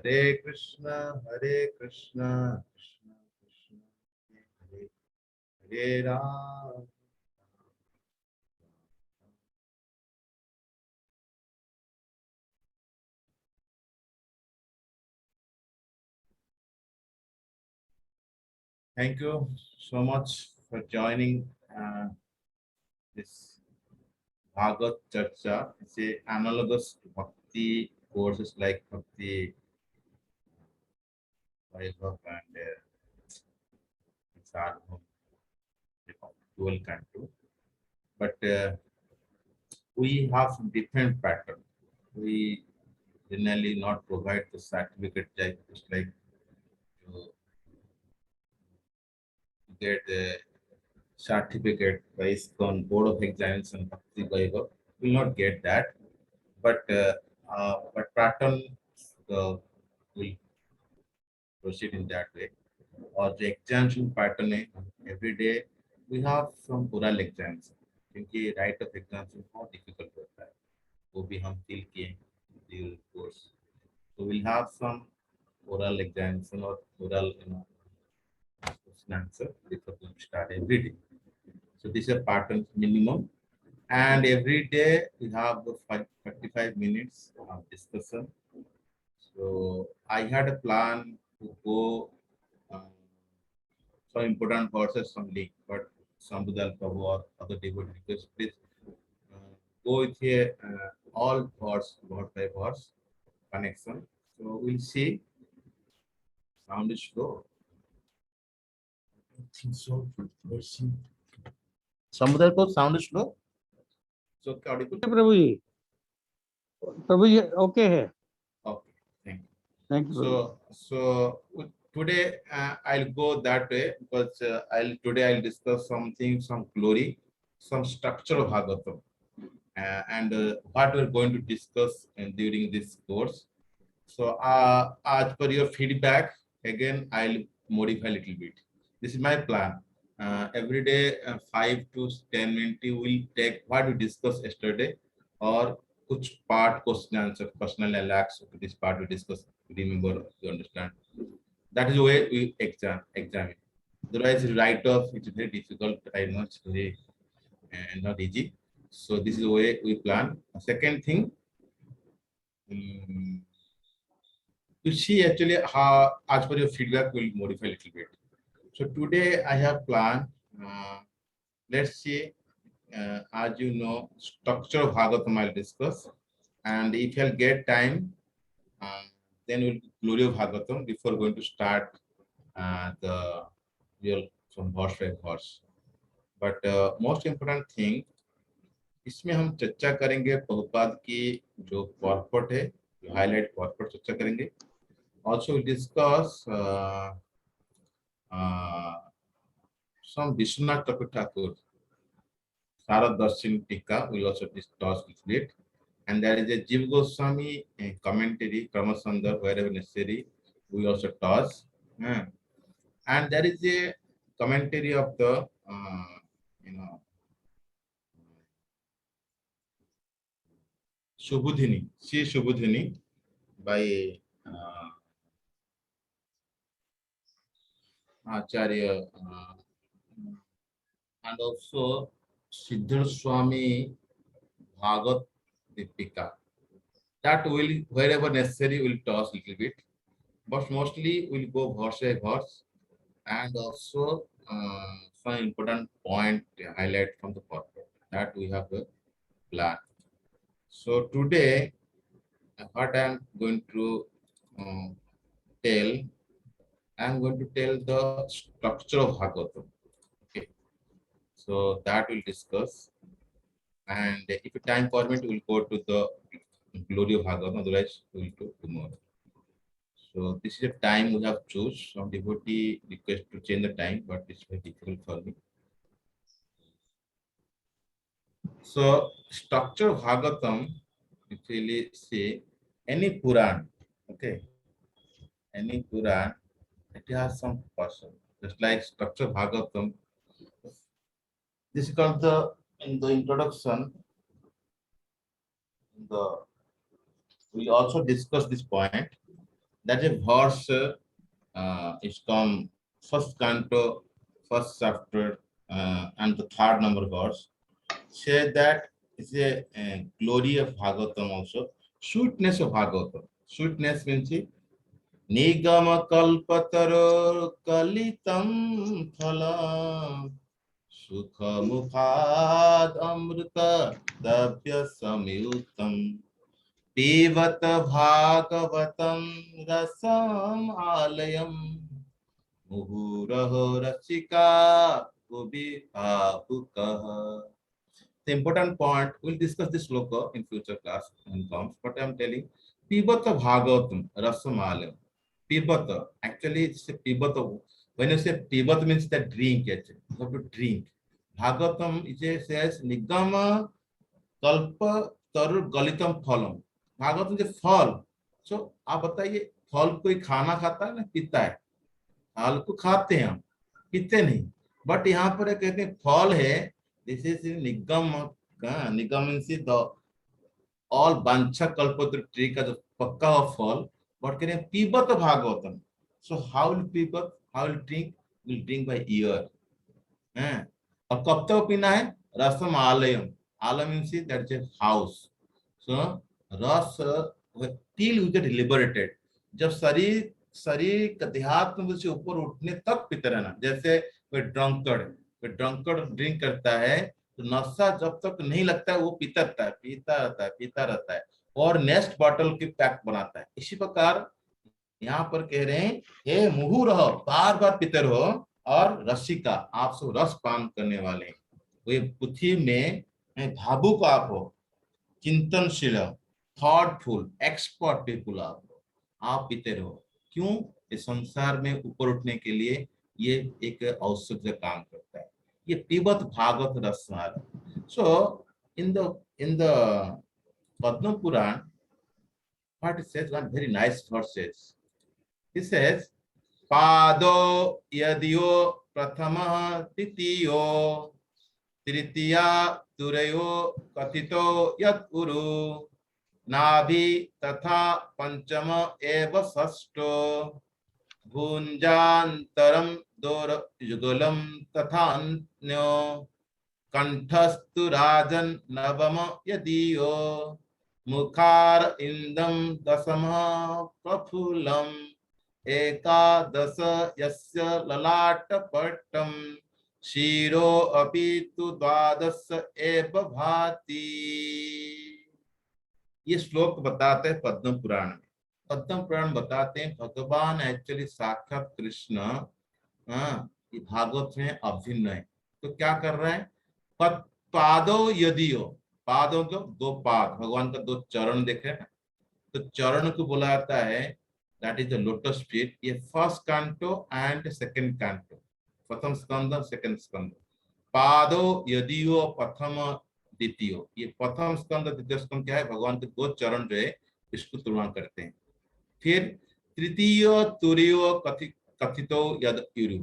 Hare Krishna, Hare Krishna, Krishna Krishna, Hare Hare Ram. Thank you so much for joining this Bhagavad Charcha. It's a analogous to Bhakti courses like Bhakti Vaibhav and Sarvam, dual canto. But we have some different pattern. We generally not provide the certificate type, just like you get the certificate by ISKCON Board of Examination Bhakti Vaibhav. Will not get that, but pattern will proceed in that way. और जो examination pattern है every day we have some oral exams क्योंकि write of exams बहुत difficult होता है वो भी हम फील किए during course so we'll have some oral examination or oral question answer before we start every day. So this is a pattern minimum, and every day we have 45 minutes of discussion. So I had a plan to go um, some important verses from leak, but Sambudal Prabhu or other devotee request, please go with here all verse, word by verse connection. So we'll see. Sound is slow. I don't think so. Let's see. Sambudal Prabhu, sound is slow. So audible. Prabhu ji okay है Okay, thank you. Thank you So today I'll go that way because I'll discuss something, some glory, some structure of Bhagavatam, and what we're going to discuss during this course. So as per your feedback, again I'll modify a little bit. This is my plan. Every day 5 to 10 minutes will take what we discussed yesterday, or which part question answer personal relax. This part we discuss. Remember, you understand. That is the way we examine. Otherwise, write off it's very difficult. I know it's very not easy. So this is the way we plan. Second thing, you see actually how as per your feedback will modify a little bit. So today I have planned. Let's see. As you know, structure of Bhagavatam I'll discuss, and if I'll get time, then we'll glory of Bhagavatam before going to start the real from verse by verse. But most important thing, इसमें हम चर्चा करेंगे प्रभुपाद की जो corporate है, जो highlight corporate चर्चा करेंगे. Also we'll discuss some Vishwanath Thakur Sarad Darshan Tika. We'll also discuss with it. And there is a Jiva Goswami commentary, Kramasandar, wherever necessary, we also toss. And there is a commentary of the, Shubudhini, Sri Shubudhini by Acharya, and also Siddhar Swami Bhagavat Deepika. That will, wherever necessary, will toss a little bit, but mostly we'll go verse by verse, and also some important point highlight from the corporate that we have a plan. So today, what I'm going to tell, I'm going to tell the structure of Bhagavatam. Okay, so that we'll discuss, and if time permit, we'll go to the glory of Bhagavatam. Otherwise, we'll do tomorrow. So this is the time we have choose. Some devotee request to change the time, but it's very difficult for me. So structure of Bhagavatam, if you see any Puran, okay, any Puran, it has some person. Just like structure of Bhagavatam, this is called the in the introduction. In the we also discuss this point That is verse is come first canto, first chapter, and the third number verse. Say that it's a glory of Bhagavatam also. Sweetness of Bhagavatam. Sweetness means निगम कल्पतरो कलितम फलम सुख मुखाद अमृत दभ्य संयुतम पीबत भागवतम रसम आलयम मुहुरहो रसिका भुवि भावुकः. The important point, we'll discuss this sloka in future class and comes, but I'm telling Pibata Bhagavatam Rasamalayam. Pibata, actually it's a Pibata. When you say Pibata means that drink, actually. You have to drink. Bhagavatam it says Nigama Kalpa Tarur Galitam Phalam. Bhagavatam is फल. So आप बताइए फल कोई खाना खाता है ना पीता है. फल को खाते हैं हम, पीते नहीं. बट यहाँ पर कहते हैं फल है. This is Nigam. Nigam means the all bancha kalpatra tree का जो पक्का हुआ फल. But कहते हैं पीबत Bhagavatam. So how will पीबत? How will drink? Will drink by ear. और कब तक पीना है? रसम आलयम. आलम means that is a house. So रस till you get liberated. जब शरीर का देहात्म से ऊपर उठने तक पीते रहना. जैसे कोई ड्रंकर्ड ड्रिंक करता है तो नशा जब तक नहीं लगता है वो पीता रहता है और नेक्स्ट बॉटल की पैक बनाता है. इसी प्रकार यहाँ पर कह रहे हैं हे मुहु रहो, बार बार पीते रहो और रसिका आप सब रस पान करने वाले. वो पुथी में भावुक आप हो, चिंतनशील, थॉटफुल, एक्सपर्ट पीपुल आप पीते रहो. क्यों? इस संसार में ऊपर उठने के लिए ये एक औषध काम करता है. ये पीबत भागवत रसमाल. So in the Padma Purana what it says, one very nice verse says. It says पादो यदियो प्रथमः तृतीयो तृतीया तुरयो कथितो यत् उरु नाभि तथा पंचम एव षष्ठो भुंजान्तरम दोर युगलम तथा अन्यो कंठस्तु राजन नवम यदियो मुखार इंदम दशम प्रफुल्लम एकादश यस्य ललाटपट्टम शिरो अपि तु द्वादश एव भाति. ये श्लोक बताते हैं पद्म पुराण में. पद्म पुराण बताते हैं भगवान एक्चुअली साक्षात कृष्ण भागवत में अभिन्न है. तो क्या कर रहे हैं? पादो यदियो, पादों को दो पाद, भगवान का दो चरण देखे ना, तो चरण को बोला जाता है that is the lotus feet. ये फर्स्ट कांटो एंड सेकंड कांटो, प्रथम स्कंद सेकंड स्कंद. पादो यदियो प्रथम द्वितीय, ये प्रथम स्कंद द्वितीय स्कंद क्या है? भगवान के दो चरण जो है इसको तुलना करते हैं. फिर तृतीय तुर्यो कथितो यद युरु,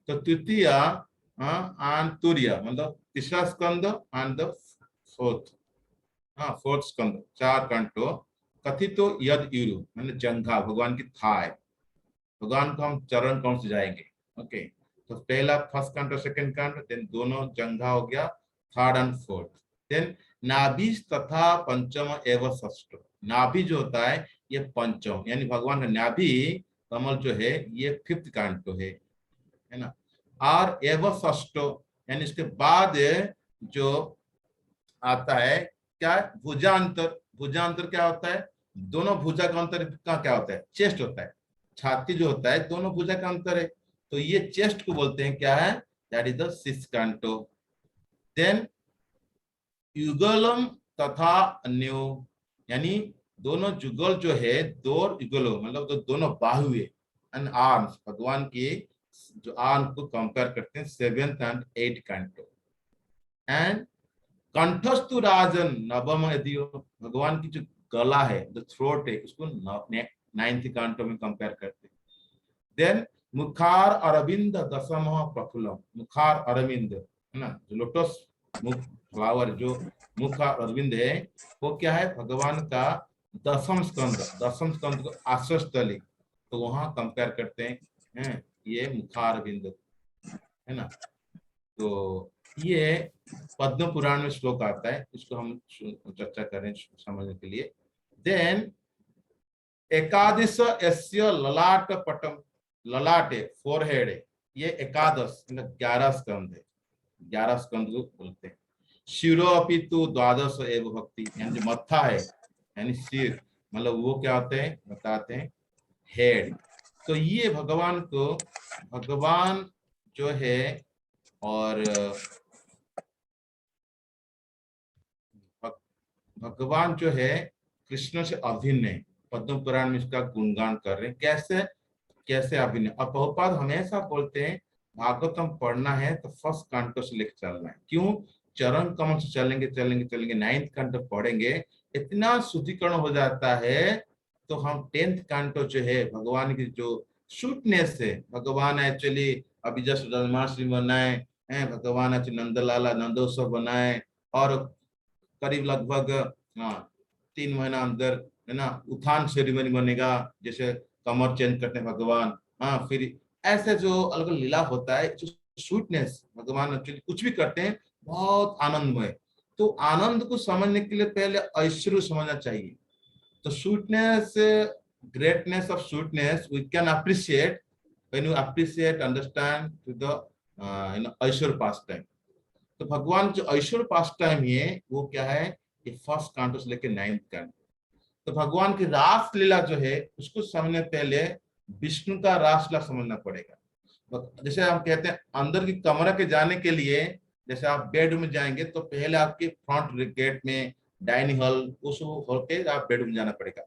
तो तृतीय एंड तुर्य मतलब तीसरा स्कंद एंड द फोर्थ स्कंद, चार कंटो. कथितो यद युरु मतलब जंघा, भगवान की थाय. भगवान को हम चरण कौन से जाएंगे? ओके, तो पहला फर्स्ट कंटो सेकंड कंटो, देन दोनों जंघा हो गया, थर्ड एंड फोर्थ. देन नाभि तथा पंचम एवं षष्ठ. नाभि जो होता है ये पंचम, यानी भगवान का नाभि कमल जो है ये फिफ्थ कांटो है ना. और एवं षष्ठ यानी इसके बाद जो आता है क्या? भुजांतर. भुजांतर क्या होता है? दोनों भुजा का अंतर का क्या होता है? चेस्ट होता है. छाती जो होता है दोनों भुजा का अंतर है, तो ये चेस्ट को बोलते हैं क्या है? दैट इज द सिक्स्थ कांटो. देन युगलम तथा अन्यो, यानी दोनों जुगल जो है, दो युगलो मतलब तो दोनों बाहुए एंड आर्म्स, भगवान की जो आर्म को कंपेयर करते हैं सेवेंथ एंड एट कांटो. एंड कंठस्तु राजन नवम यदियो, भगवान की जो गला है, जो थ्रोट है, उसको नाइन्थ कांटो में कंपेयर करते हैं. देन मुखार अरविंद दशम प्रफुल्लम. मुखार अरविंद है ना, जो लोटस मुख फ्लावर जो मुख अरविंद है वो क्या है? भगवान का दसम स्कंद. दसम स्कंद को आश्रयस्थली, तो वहां कंपेयर करते हैं, ये मुखार बिंदु है ना। तो ये पद्म पुराण में श्लोक आता है, इसको हम चर्चा करें समझने के लिए। देन एकादश यस्य ललाट पटम, ललाटे फोरहेड, ये एकादश मतलब 11 स्कंद है, 11 स्कंद को बोलते हैं। शिरो अपि तु द्वादश एव भक्ति, यानी जो मत्था है यानी सिर, मतलब वो क्या होते हैं बताते हैं, हेड। तो ये भगवान को, भगवान जो है, और भगवान जो है कृष्ण से अभिन्न है। पद्म पुराण में इसका गुणगान कर रहे हैं, कैसे कैसे अभिन्न। अब प्रभुपाद हमेशा बोलते हैं भागवतम पढ़ना है तो फर्स्ट कांटो से लेकर चलना है। क्यों? चरण कमल से चलेंगे चलेंगे चलेंगे, 9th कांटो पढ़ेंगे, इतना शुद्धिकरण हो जाता है। तो हम 10th कांटो जो है, भगवान की जो शूटनेस है, भगवान एक्चुअली अभी जस्ट जन्माष्टमी बनाए हैं, भगवान एक्चुअली नंदलाला नंदोत्सव बनाए, और करीब लगभग, हाँ, 3 महीना अंदर है ना उत्थान सेरेमनी बनेगा, जैसे कमर चेंज करते हैं भगवान। हाँ, फिर ऐसे जो अलग अलग लीला होता है, जो स्वीटनेस भगवान एक्चुअली कुछ भी करते हैं बहुत आनंदमय। तो आनंद को समझने के लिए पहले ऐश्वर्य समझना चाहिए। तो sweetness, greatness of sweetness we can appreciate when you appreciate understand to the aishwarya pastime. तो भगवान जो ऐश्वर्य पास टाइम है वो क्या है, ये फर्स्ट कांटो से लेकर 9th कांटो। तो भगवान की रास लीला जो है उसको समझने पहले विष्णु का रास लीला समझना पड़ेगा। जैसे हम कहते हैं अंदर की कमरा के जाने के लिए, जैसे आप बेडरूम में जाएंगे तो पहले आपके फ्रंट गेट में डाइनिंग हॉल, उस होके आप बेडरूम जाना पड़ेगा।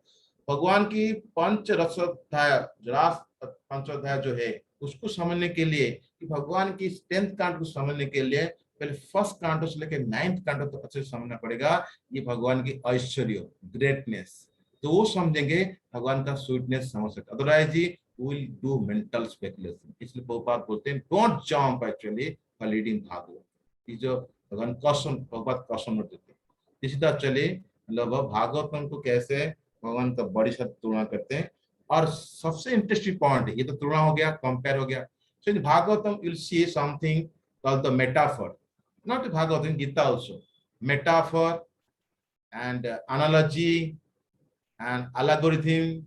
भगवान की पंच रसोध्याय, रास पंचोध्याय जो है उसको समझने के लिए, कि भगवान की 10th कांड को समझने के लिए पहले फर्स्ट कांटो से लेकर 9th कांटो तक अच्छे से समझना पड़ेगा। ये भगवान की ऐश्वर्य, ग्रेटनेस, तो वो समझेंगे भगवान का स्वीटनेस समझ सकते। Otherwise we will do mental speculation. इसलिए बहुपात बोलते हैं don't jump actually for reading Bhagavat. ये जो भगवान कौशल, भगवत कौशल देते हैं। इसी तरह चले मतलब भागवतम को कैसे भगवान का बड़ी शब्द तुलना करते हैं। और सबसे इंटरेस्टिंग पॉइंट है, ये तो तुलना हो गया, कंपेयर हो गया। So in Bhagavatam you will see something called the metaphor, not Bhagavad Gita also. Metaphor and analogy and algorithm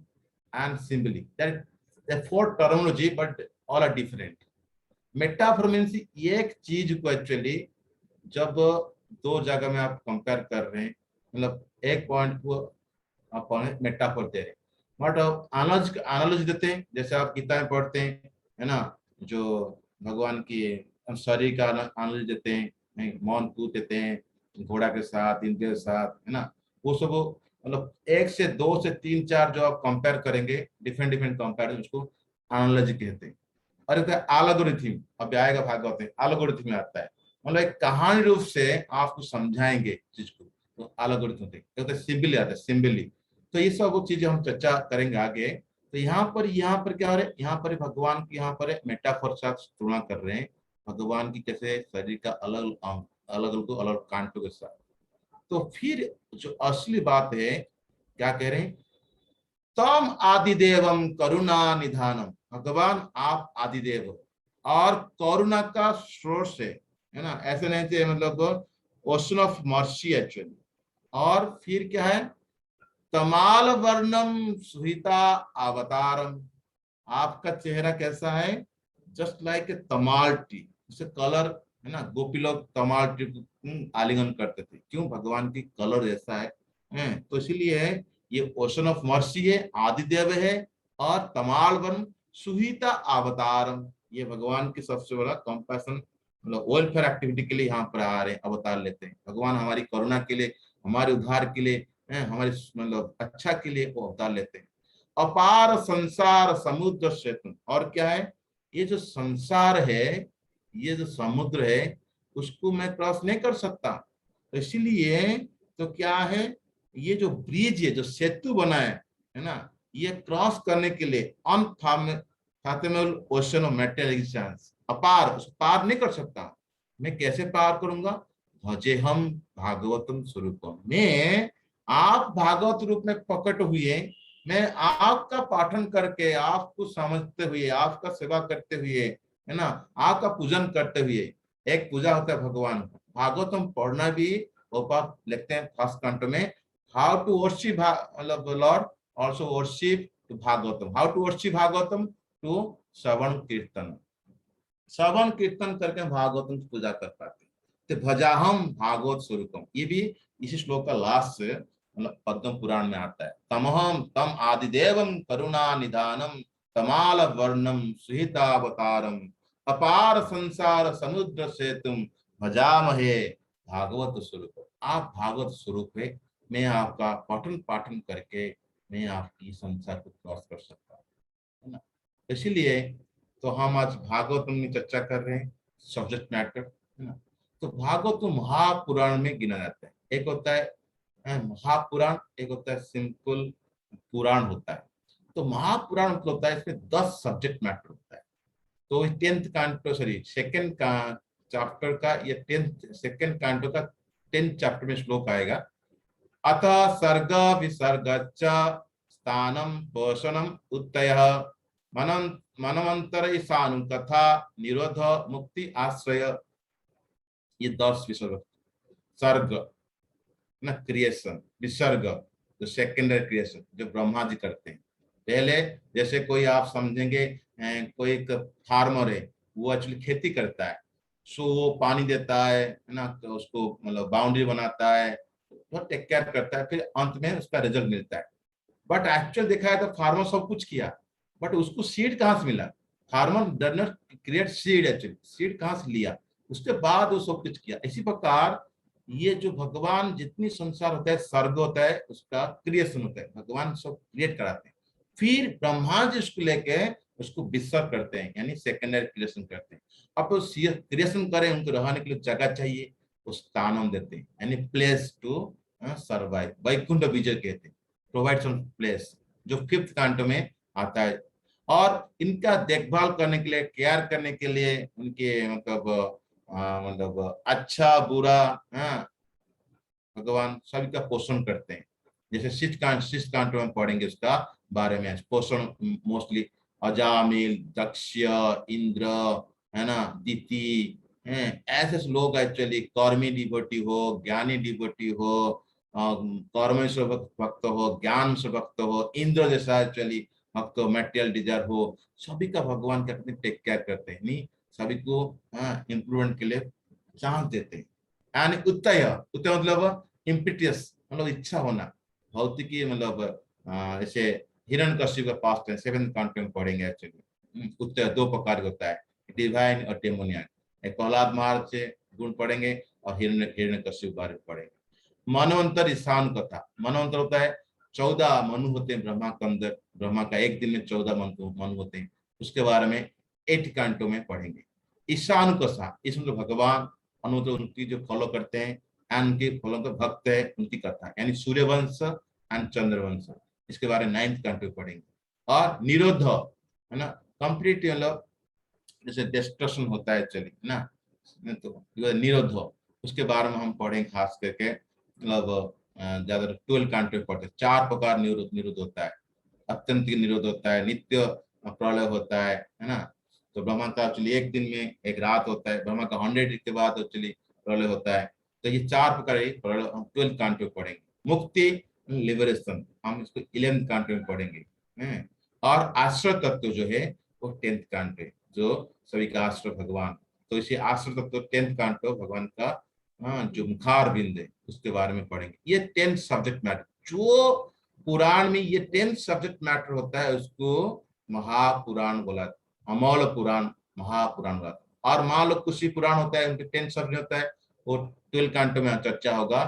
and symbolic. That the four terminology, but all are different. Metaphor means एक चीज को actually जब दो जगह में आप compare कर रहे हैं, मतलब एक पॉइंट को आप मेटाफोर दे रहे हैं। बट एनालॉजी देते हैं, जैसे आप गीता में पढ़ते हैं है ना, जो भगवान की शरीर का एनालॉजी देते हैं, मौन कूद देते हैं घोड़ा के साथ, इनके साथ है ना। वो सब मतलब 1 से 2 से 3 4 जो आप कंपेयर करेंगे, डिफरेंट डिफरेंट कंपेयर, उसको एनालॉजी कहते हैं। और एक एल्गोरिथम, अब आएगा भागवत में, एल्गोरिथम में आता है, मतलब एक कहानी रूप से आपको समझाएंगे चीज को, तो एल्गोरिथम होते हैं। सिंबली आता है, सिंबली। तो ये सब चीजें हम चर्चा करेंगे आगे। तो यहाँ पर क्या हो रहा है, यहाँ पर भगवान की, यहाँ पर मेटाफोर साथ तुलना कर रहे हैं भगवान की कैसे शरीर का अलग अलग अलग अलग कांटों के साथ। तो फिर जो असली बात है, क्या कह रहे हैं, तम आदिदेवम करुणा निधानम, भगवान आप आदिदेव हो और करुणा का सोर्स है ना। ऐसे नहीं थे, मतलब ओशन ऑफ मर्सी एक्चुअली। और फिर क्या है, तमाल वर्णम सुहिता अवतारम, आपका चेहरा कैसा है, just like a Tamal tree. जैसे कलर है ना, गोपी लोग तमाल ट्री को आलिंगन करते थे, क्यों, भगवान की कलर जैसा है। तो इसीलिए है ये ओशन ऑफ मर्सी है, आदिदेव है, और तमाल वन सुहिता अवतारम, ये भगवान की सबसे बड़ा कंपैशन, मतलब वेलफेयर एक्टिविटी के लिए यहाँ पर आ रहे हैं, अवतार लेते हैं भगवान, हमारी करुणा के लिए, हमारे उद्धार के लिए, हमारे मतलब अच्छा के लिए वो अवतार लेते हैं। अपार संसार समुद्र सेतु, और क्या है, ये जो संसार है, ये जो समुद्र है, उसको मैं क्रॉस नहीं कर सकता। तो इसीलिए तो क्या है, ये जो ब्रिज है, जो सेतु बना है ना, ये क्रॉस करने के लिए अनफॉर्मेबल ओशन ऑफ मेटेरियल, अपार, उस पार नहीं कर सकता। मैं कैसे पार करूंगा, भजे हम भागवतम स्वरूपम में, आप भागवत रूप में प्रकट हुए मैं आपका पाठन करके, आपको समझते हुए, आपका सेवा करते हुए, है ना, आपका पूजन करते हुए, एक पूजा होता है भगवान का। भागवतम पढ़ना भी, ऊपर लिखते हैं फर्स्ट कंट में, हाउ टू वर्शिप मतलब lord, also worship to Bhagavatam. How to worship Bhagavatam, to श्रवण कीर्तन। श्रवण कीर्तन करके भागवतम की पूजा कर पाते हैं। तो भजाहम भागवत स्वरूपम, ये भी इसी श्लोक का लास्ट से मतलब पद्म पुराण में आता है। तमहम तम आदिदेवम करुणा निधानम, तमाल वर्णम सुहितावतारम, अपार संसार समुद्र से तुम भजामहे भागवत स्वरूप। आप भागवत स्वरूप है, मैं आपका पठन पाठन करके मैं आपकी संसार को क्रॉस कर सकता हूँ, है ना। इसीलिए तो हम आज भागवतम में चर्चा कर रहे हैं, सब्जेक्ट मैटर, है ना। तो भागवत तो महापुराण में गिना जाता है। एक होता है महापुराण, एक होता है सिंपल पुराण होता है। तो महापुराण मतलब होता है इसमें 10 सब्जेक्ट मैटर होता है। तो 10th कांटो, सॉरी सेकंड का चैप्टर का, ये 10th सेकंड कांटो का 10th चैप्टर में श्लोक आएगा। अतः सर्ग विसर्गच्च स्थानम पोषणम उत्तयः मनमंतर ईशानु कथा निरोध मुक्ति आश्रय, ये 10 विसर्ग। सर्ग ना क्रिएशन, विसर्ग जो सेकेंडरी क्रिएशन जो ब्रह्मा जी करते हैं। पहले जैसे कोई आप समझेंगे कोई एक फार्मर है, वो एक्चुअली खेती करता है, सो वो पानी देता है ना, तो उसको मतलब बाउंड्री बनाता है, वो टेक केयर करता है, फिर अंत में उसका रिजल्ट मिलता है। बट एक्चुअल देखा है तो फार्मर सब कुछ किया, बट उसको सीड कहाँ से मिला? Farmer does not create seed, actually seed कहाँ से लिया, उसके बाद वो सब कुछ किया। इसी प्रकार ये जो भगवान जितनी संसार होता है, सर्ग होता है, उसका क्रिएशन होता है, भगवान सब क्रिएट कराते हैं, फिर ब्रह्मा जी उसको लेके उसको विसर्ग करते हैं, यानी सेकेंडरी क्रिएशन करते हैं। अब तो क्रिएशन करें, उनको रहने के लिए जगह चाहिए, उस स्थान देते हैं, यानी प्लेस टू सर्वाइव, वैकुंठ विजय कहते हैं, प्रोवाइड सम प्लेस, जो 5th कांटो में आता है। और इनका देखभाल करने के लिए, केयर करने के लिए, उनके मतलब अच्छा बुरा, हाँ, भगवान सभी का पोषण करते हैं। जैसे शिष्ट कांट में पढ़ेंगे उसका बारे में, पोषण मोस्टली अजामिल, दक्ष, इंद्र, है ना, दिति, ऐसे लोग एक्चुअली कर्मी डिवोटी हो, ज्ञानी डिवोटी हो, कर्म से भक्त हो, ज्ञान से भक्त हो, इंद्र जैसा एक्चुअली भक्त हो, मेटेरियल डिजायर हो, सभी का भगवान कहते हैं टेक केयर करते हैं, नहीं सभी को इम्प्रूवमेंट के लिए चांस देते हैं। एंड उत्तय, उत्तय मतलब इम्पिटियस, मतलब इच्छा होना, भौतिकी मतलब ऐसे हिरण्यकशिपु का पास्ट है, 7th कांट में पढ़ेंगे एक्चुअली। उत्तय 2 प्रकार का होता है, डिवाइन और डेमोनियन। एक प्रहलाद महाराज से गुण पढ़ेंगे और हिरण्यकशिपु बारे में पढ़ेंगे। मनवंतर ईशान कथा, मनवंतर होता है 14 मनु होते हैं ब्रह्मा के अंदर, ब्रह्मा का एक दिन में 14 मनु होते हैं, उसके बारे में 8 कांटों में पढ़ेंगे। ईशान कथा, इसमें तो भगवान अनुतो उनकी जो फॉलो करते हैं एंड उनके फॉलो का भक्त है, उनकी कथा, यानी सूर्यवंश एंड चंद्रवंश, इसके बारे में 9th कांटो पढ़ेंगे। और निरोध, है ना, कंप्लीट मतलब जैसे डिस्ट्रक्शन होता है चलिए ना, तो निरोध, उसके बारे में हम पढ़ेंगे खास करके, मतलब ज्यादा 12 कांट में पढ़ते हैं। 4 प्रकार निरोध निरोध होता है, अत्यंत निरोध होता है, नित्य प्रलय होता है ना। तो ब्रह्मा का एक्चुअली एक दिन में एक रात होता है, ब्रह्मा का 100 के बाद एक्चुअली प्रलय होता है। तो ये 4 प्रकार प्रलय हम 12 कांट में पढ़ेंगे। मुक्ति, लिबरेशन, हम इसको 11th कांट में पढ़ेंगे। और आश्रय तत्व जो है वो 10th कांट है, जो सभी का आश्रय भगवान। तो इसे आश्रय तत्व 10th कांट भगवान का जो मुखार बिंद है उसके बारे में पढ़ेंगे। ये 10 सब्जेक्ट मैटर, जो पुराण में ये 10 सब्जेक्ट मैटर होता है उसको महापुराण बोला, अमौल पुराण, महापुराण बोला। और मान लो कुछ ही पुराण होता है, उनके 10 सब्जेक्ट होता है, वो 12 कांटो में चर्चा होगा।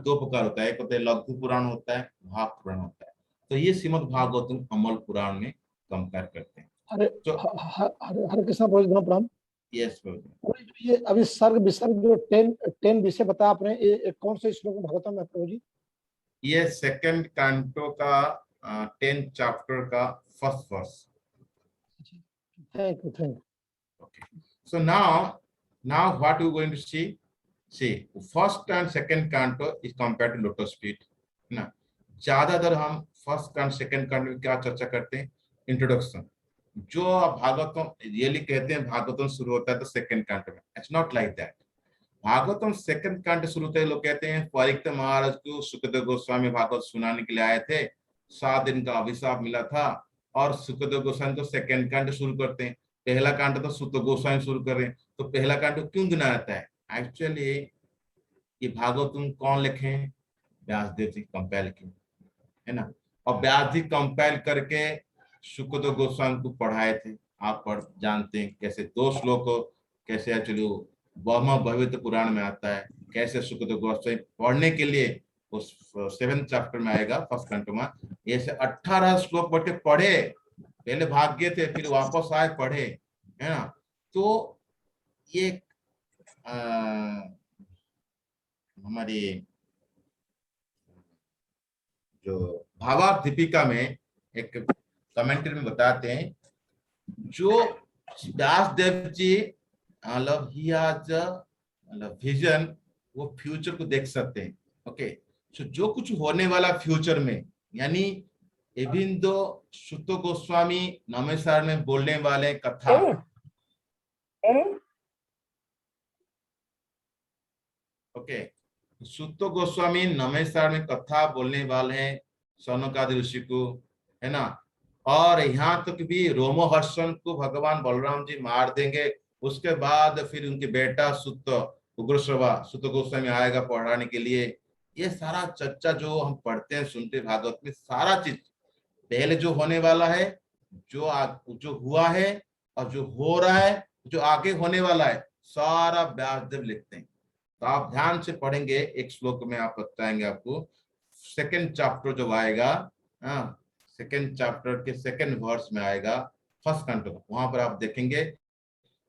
2 प्रकार होता है, एक होता है लघु पुराण होता है, महापुराण होता है। तो ये श्रीमद् भागवतम अमल पुराण में कंपेयर करते हैं। हरे तो हरे हरे कृष्णा प्रणाम। यस, ये अभी सर्ग विसर्ग जो 10 विषय बताया आपने, ये कौन से श्लोक भागवतम में प्रभु जी? ये 2nd कांटो का 10th चैप्टर का 1st verse. Thank you, thank you. Okay. So now what we're going to see? See, 1st and 2nd canto is compared to lotus feet. ना ज्यादातर हम फर्स्ट कांड सेकंड कांड में क्या चर्चा करते हैं, इंट्रोडक्शन। जो आप भागवतम रियली कहते हैं भागवतम शुरू होता है तो सेकंड कांड में, it's not like that. Bhagavatam second कांड शुरू होते लोग कहते हैं परीक्षित महाराज को सुखदेव गोस्वामी भागवत सुनाने के लिए आए थे, 7 दिन का अभिशाप मिला था, और सुखदेव गोस्वामी तो सेकंड कांड शुरू करते हैं, पहला कांड तो सुत गोस्वामी शुरू कर रहे हैं, तो पहला कांड क्यों गिना जाता है? एक्चुअली ये भागवतम कौन लिखे? व्यासदेव जी कंपाइल किए, है ना। और व्यास जी कंपाइल करके सुखदेव गोस्वामी को पढ़ाए थे। आप पढ़ जानते हैं कैसे 2 श्लोक कैसे एक्चुअली ब्रह्म भविष्य पुराण में आता है, कैसे सुखदेव गोस्वामी पढ़ने के लिए उस 7th चैप्टर में आएगा फर्स्ट कंट में, ऐसे 18 श्लोक पढ़ के पढ़े, पहले भाग गए थे फिर वापस आए पढ़े, है ना। तो ये हमारी जो भावार्थ दीपिका में एक कमेंट्री में बताते हैं, जो व्यास देव जी मतलब ही आज मतलब विजन, वो फ्यूचर को देख सकते हैं। ओके, सो जो कुछ होने वाला फ्यूचर में, यानी इवन दो सुत गोस्वामी नमेसार में बोलने वाले कथा, ओके, सुत गोस्वामी नमेसार में कथा बोलने वाले हैं सनकादि ऋषि को, है ना। और यहाँ तक भी रोमहर्षण को भगवान बलराम जी मार देंगे, उसके बाद फिर उनके बेटा सुत उग्रश्रवा सुत गोस्वामी आएगा पढ़ाने के लिए। ये सारा चर्चा जो हम पढ़ते हैं सुनते भागवत में, सारा चीज पहले जो होने वाला है, जो हुआ है, और जो हो रहा है, जो आगे होने वाला है, सारा व्यासदेव लिखते हैं। तो आप ध्यान से पढ़ेंगे, एक श्लोक में आप बताएंगे आपको, सेकंड चैप्टर जो आएगा, सेकंड चैप्टर के सेकंड वर्स में आएगा फर्स्ट कंट, वहां पर आप देखेंगे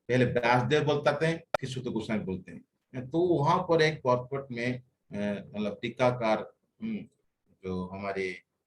पहले व्यासदेव बोलते हैं फिर सुत गोस्वामी बोलते हैं। तो वहां पर एक परपट में मतलब टीकाकार जो हमारे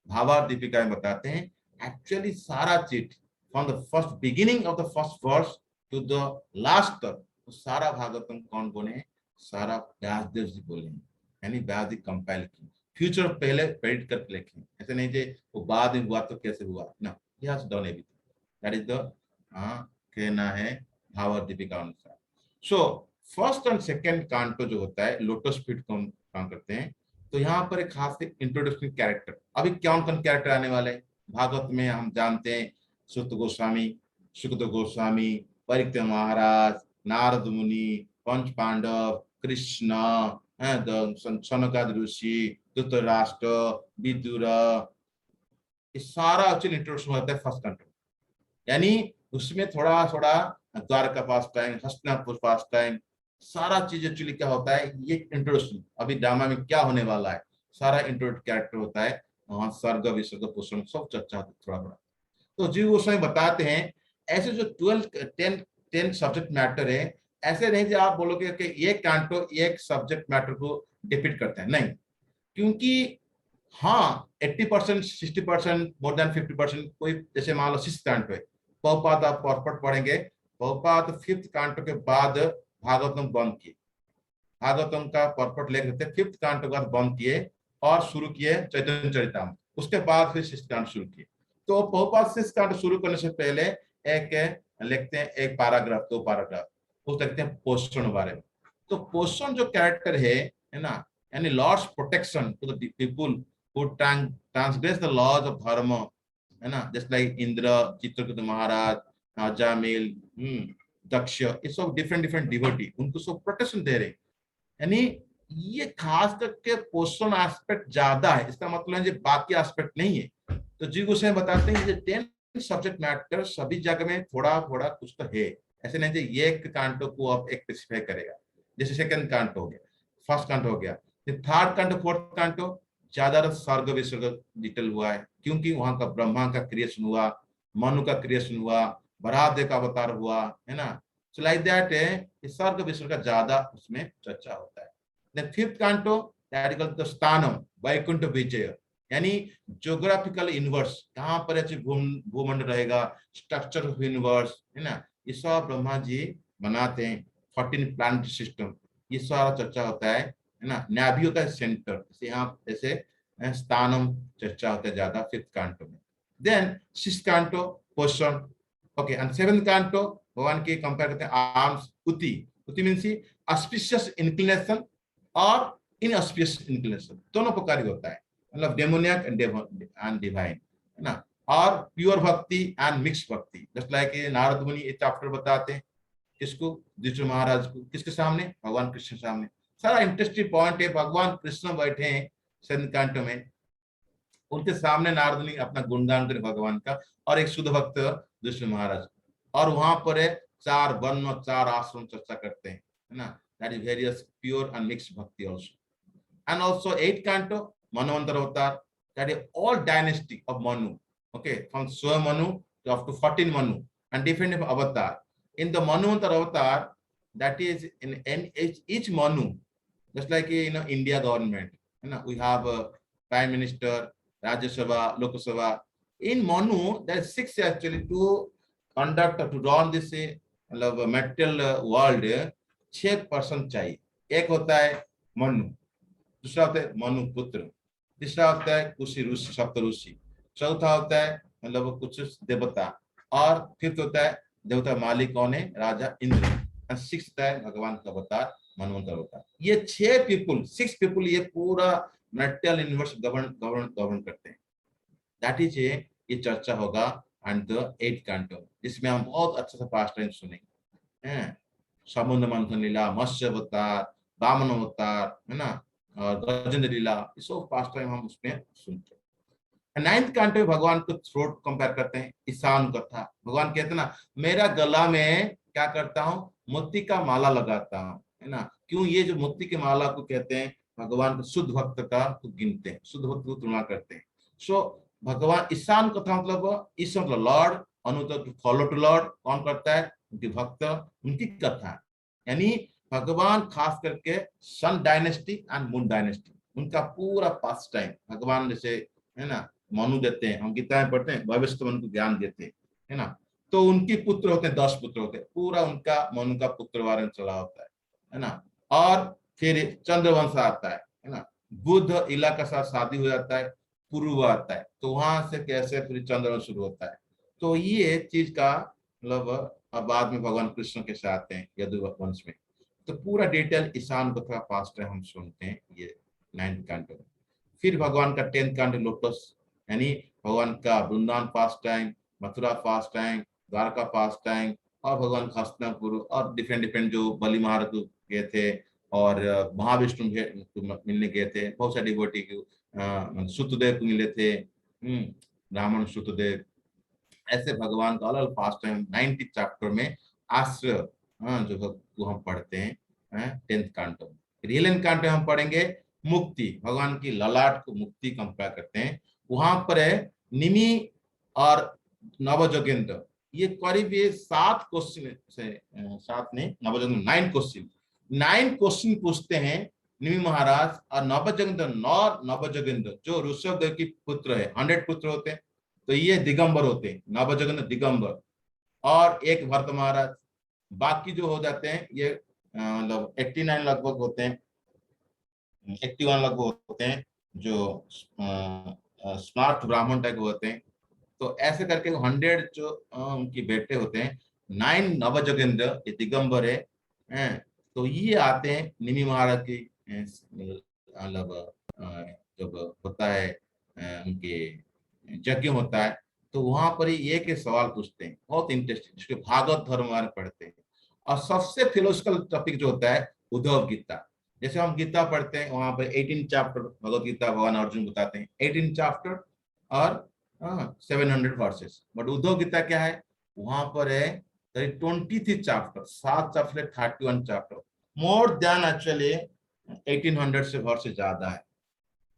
भावार्थ दीपिका में बताते हैं, एक्चुअली सारा चीज from the first beginning of the first verse to the last तक, तो सारा भागवतम कौन बोले? सारा व्यासदेव जी बोले हैं, यानी व्यास जी कंपाइल की। फ्यूचर पहले प्रेडिक्ट करके लिखे, ऐसे नहीं जे वो बाद में हुआ तो कैसे हुआ ना, he has done everything. That is the कहना है भावार्थ दीपिका अनुसार। सो फर्स्ट एंड सेकंड कांटो जो होता है लोटस फीट को हम काम करते हैं। तो यहाँ पर एक खास इंट्रोडक्शन कैरेक्टर, अभी कौन कौन कैरेक्टर आने वाले हैं भागवत में हम जानते हैं, सुत गोस्वामी, सुखदेव गोस्वामी, परीक्षित महाराज, नारद मुनि, पंच पांडव, कृष्ण, सनकादि ऋषि, धृतराष्ट्र, विदुर, ये सारा एक्चुअली इंट्रोडक्शन होता है फर्स्ट कंट्रो। यानी उसमें थोड़ा थोड़ा द्वारका पास टाइम, हस्तिनापुर पास टाइम, सारा चीज एक्चुअली क्या होता है, ये इंट्रोडक्शन, अभी ड्रामा में क्या होने वाला है, सारा इंट्रोड कैरेक्टर होता है वहां, सर्ग विसर्ग पोषण सब चर्चा होती है थोड़ा थोड़ा। तो जीव गोस्वामी बताते हैं ऐसे जो 10 सब्जेक्ट मैटर है, ऐसे नहीं कि आप बोलोगे कि ये कैंटो एक सब्जेक्ट मैटर को डिपिक्ट करते हैं, नहीं। क्योंकि हाँ 80%, 60%, मोर देन 50%, कोई जैसे मान लो 6th कांट पे पहुपात आप परपट पढ़ेंगे, पहुपात 5th कांट के बाद भागवतम बंद किए, भागवतम का परपट लेख देते 5th कांट के बाद बंद किए और शुरू किए चैतन्य चरितामृत, उसके बाद फिर 6th कांट शुरू किए। तो पहुपात 6th कांट शुरू करने से पहले एक लिखते हैं, एक पैराग्राफ 2 पैराग्राफ उस लिखते हैं पोषण बारे में। तो पोषण जो कैरेक्टर है ना, यानी Lord's protection to the people who transgress the laws of dharma, है ना, जस्ट लाइक इंद्र, चित्रकूट महाराज, अजामिल, दक्ष, ये सब डिफरेंट डिवोटी, उनको सब प्रोटेक्शन दे रहे। यानी ये खास करके पोषण एस्पेक्ट ज्यादा है, इसका मतलब है जो बाकी एस्पेक्ट नहीं है। तो जी गोस्वामी बताते हैं ये 10 सब्जेक्ट मैटर सभी जगह में थोड़ा थोड़ा कुछ तो है, ऐसे नहीं जो ये कांटो को आप एक स्पेसिफाई करेगा। जैसे सेकंड कांटो हो गया, फर्स्ट कांटो हो गया, थर्ड कांटो फोर्थ कांटो ज्यादा सर्ग विसर्ग डिटेल हुआ है, क्योंकि वहां का ब्रह्मा का क्रिएशन हुआ, मनु का क्रिएशन हुआ, बराहदेव का अवतार हुआ, है ना। सो लाइक दैट है, सर्ग विसर्ग का ज्यादा उसमें चर्चा होता है। देन 5th कांटो दैट इज द स्थानम वैकुंठ विजय, यानी ज्योग्राफिकल यूनिवर्स, कहाँ पर भूमंडल रहेगा, स्ट्रक्चर ऑफ यूनिवर्स, है ना, ये सब ब्रह्मा जी बनाते हैं। 14 प्लैनेटरी सिस्टम, ये सारा चर्चा होता है ना। नाभियों का सेंटर, जैसे यहाँ जैसे स्थानम चर्चा होता है ज्यादा 5th canto में। देन 6th canto पोषण, ओके, एंड 7th canto भगवान की कंपेयर करते हैं आर्म्स, उति। उति मीन्स ऑस्पिशियस इंक्लिनेशन और इनऑस्पिशियस इंक्लिनेशन, दोनों प्रकार की होता है, मतलब डेमोनियक एंड डिवाइन, है ना। और प्योर भक्ति एंड मिक्स भक्ति, जस्ट लाइक नारद मुनि ये चैप्टर बताते हैं किसको, युधिष्ठिर महाराज को, किसके सामने, भगवान कृष्ण सामने। सारा इंटरेस्टिंग पॉइंट है, भगवान कृष्ण बैठे हैं संकांड में, उनके सामने नारद मुनि अपना गुणगान करें भगवान का, और एक शुद्ध भक्त युधिष्ठिर महाराज, और वहां पर है 4 वर्ण 4 आश्रम चर्चा करते हैं, है ना। That is various pure and mix भक्ति also. and also 8th canto Manvantara avatar, that is all dynasty of Manu, okay, from Swa Manu to up to 14 Manu and different avatar. In the Manvantara avatar, that is in each Manu, just like India government, we have a prime minister, Rajya Sabha, Lok Sabha. In Manu there are 6 actually to conduct to run this material world, 6 person चाहिए। एक होता है मनु, दूसरा होता है मनुपुत्र, तीसरा होता है कुछ ऋषि, सप्त ऋषि, चौथा होता है मतलब कुछ देवता, और फिफ्थ होता है देवता मालिक कौन है, राजा इंद्र, और सिक्स्थ है भगवान का अवतार मनवंतर अवतार। ये 6 पीपुल, 6 पीपुल ये पूरा मेटल यूनिवर्स गवर्न करते हैं। दैट इज ये चर्चा होगा एंड द 8th canto, जिसमें हम बहुत अच्छा सा पास्ट टाइम सुनेंगे, हैं समुद्र मंथन लीला, मत्स्य अवतार, वामन अवतार, है ना, और गजेंद्र लीला, सब पास्ट टाइम हम उसमें सुनते हैं। 9th canto में भगवान को थ्रोट कंपेयर करते हैं, ईशान कथा। भगवान कहते हैं ना, मेरा गला में क्या करता हूँ, मोती का माला लगाता हूँ, है ना। क्यों, ये जो मोती की माला को कहते हैं, भगवान को शुद्ध भक्त का तो गिनते हैं, शुद्ध भक्त को तुलना करते हैं। सो भगवान ईशान कथा मतलब ईश मतलब लॉर्ड, अनुत टू फॉलो टू लॉर्ड, कौन करता है, उनके भक्त, उनकी कथा, यानी भगवान खास करके सन डायनेस्टी एंड मून डायनेस्टी, उनका पूरा पास्ट टाइम भगवान जैसे, है ना, मनु देते हैं, हम गीता में पढ़ते हैं, भविष्य मन को ज्ञान देते हैं, है ना। तो उनके पुत्र होते हैं, 10 पुत्र होते हैं, पूरा उनका मनु का पुत्र वारण चला होता है ना। और फिर चंद्रवंश आता है ना, बुद्ध इला का साथ शादी हो जाता है, पूर्व आता है, तो वहां से कैसे फिर चंद्रवंश शुरू होता है। तो ये चीज का मतलब बाद में भगवान कृष्ण के साथ आते हैं यदुवंश में। तो पूरा डिटेल ईशान कथा पास्ट है हम सुनते हैं ये 9th canto में। फिर भगवान का 10th canto लोटस, यानी भगवान का Vrindavan past time, Mathura past time, Dwarka past time, और भगवान का हस्तिनापुर, और डिफरेंट जो बलि महाराज गए थे, और महाविष्णु मिलने गए थे, बहुत सारे डिवोटी को सुतदेव को मिले थे, ब्राह्मण सुतदेव। ऐसे भगवान का अलग पास्ट टाइम 90th चैप्टर में आश्रय, जो हम पढ़ते हैं 10th canto में। फिर 11th canto हम पढ़ेंगे मुक्ति, भगवान की ललाट को मुक्ति कंपेयर करते हैं। वहां पर है निमि और नवजोगेंद्र, ये करीब ये 7 क्वेश्चन से, 7 नहीं, नवजोगेंद्र 9 क्वेश्चन, 9 क्वेश्चन पूछते हैं निमि महाराज। और नवजोगेंद्र जो ऋषभ देव की पुत्र है, 100 पुत्र होते हैं, तो ये दिगंबर होते हैं, नवजोगेंद्र दिगंबर, और एक भरत महाराज। बाकी जो हो जाते हैं ये मतलब 89 लगभग होते हैं, 81 लगभग होते हैं, जो स्मार्ट ब्राह्मण टाइप होते हैं। तो ऐसे करके 100 जो उनके बेटे होते हैं, 9 नवजोगेंद्र ये दिगंबर है। तो ये आते हैं निमि महाराज की मतलब जब होता है उनके यज्ञ होता है, तो वहां पर ही एक सवाल पूछते हैं, बहुत इंटरेस्टिंग, जिसके भागवत धर्म पढ़ते हैं। और सबसे फिलोसफिकल टॉपिक जो होता है उद्धव गीता, जैसे हम गीता पढ़ते हैं, वहां पर 18 चैप्टर भगवत गीता भगवान अर्जुन बताते हैं, 18 चैप्टर और 700 वर्सेस। बट उद्धव गीता क्या है, वहां पर है 23 chapter, 7 chapter 31 chapter, more than actually 1800 से वर्सेस ज्यादा है,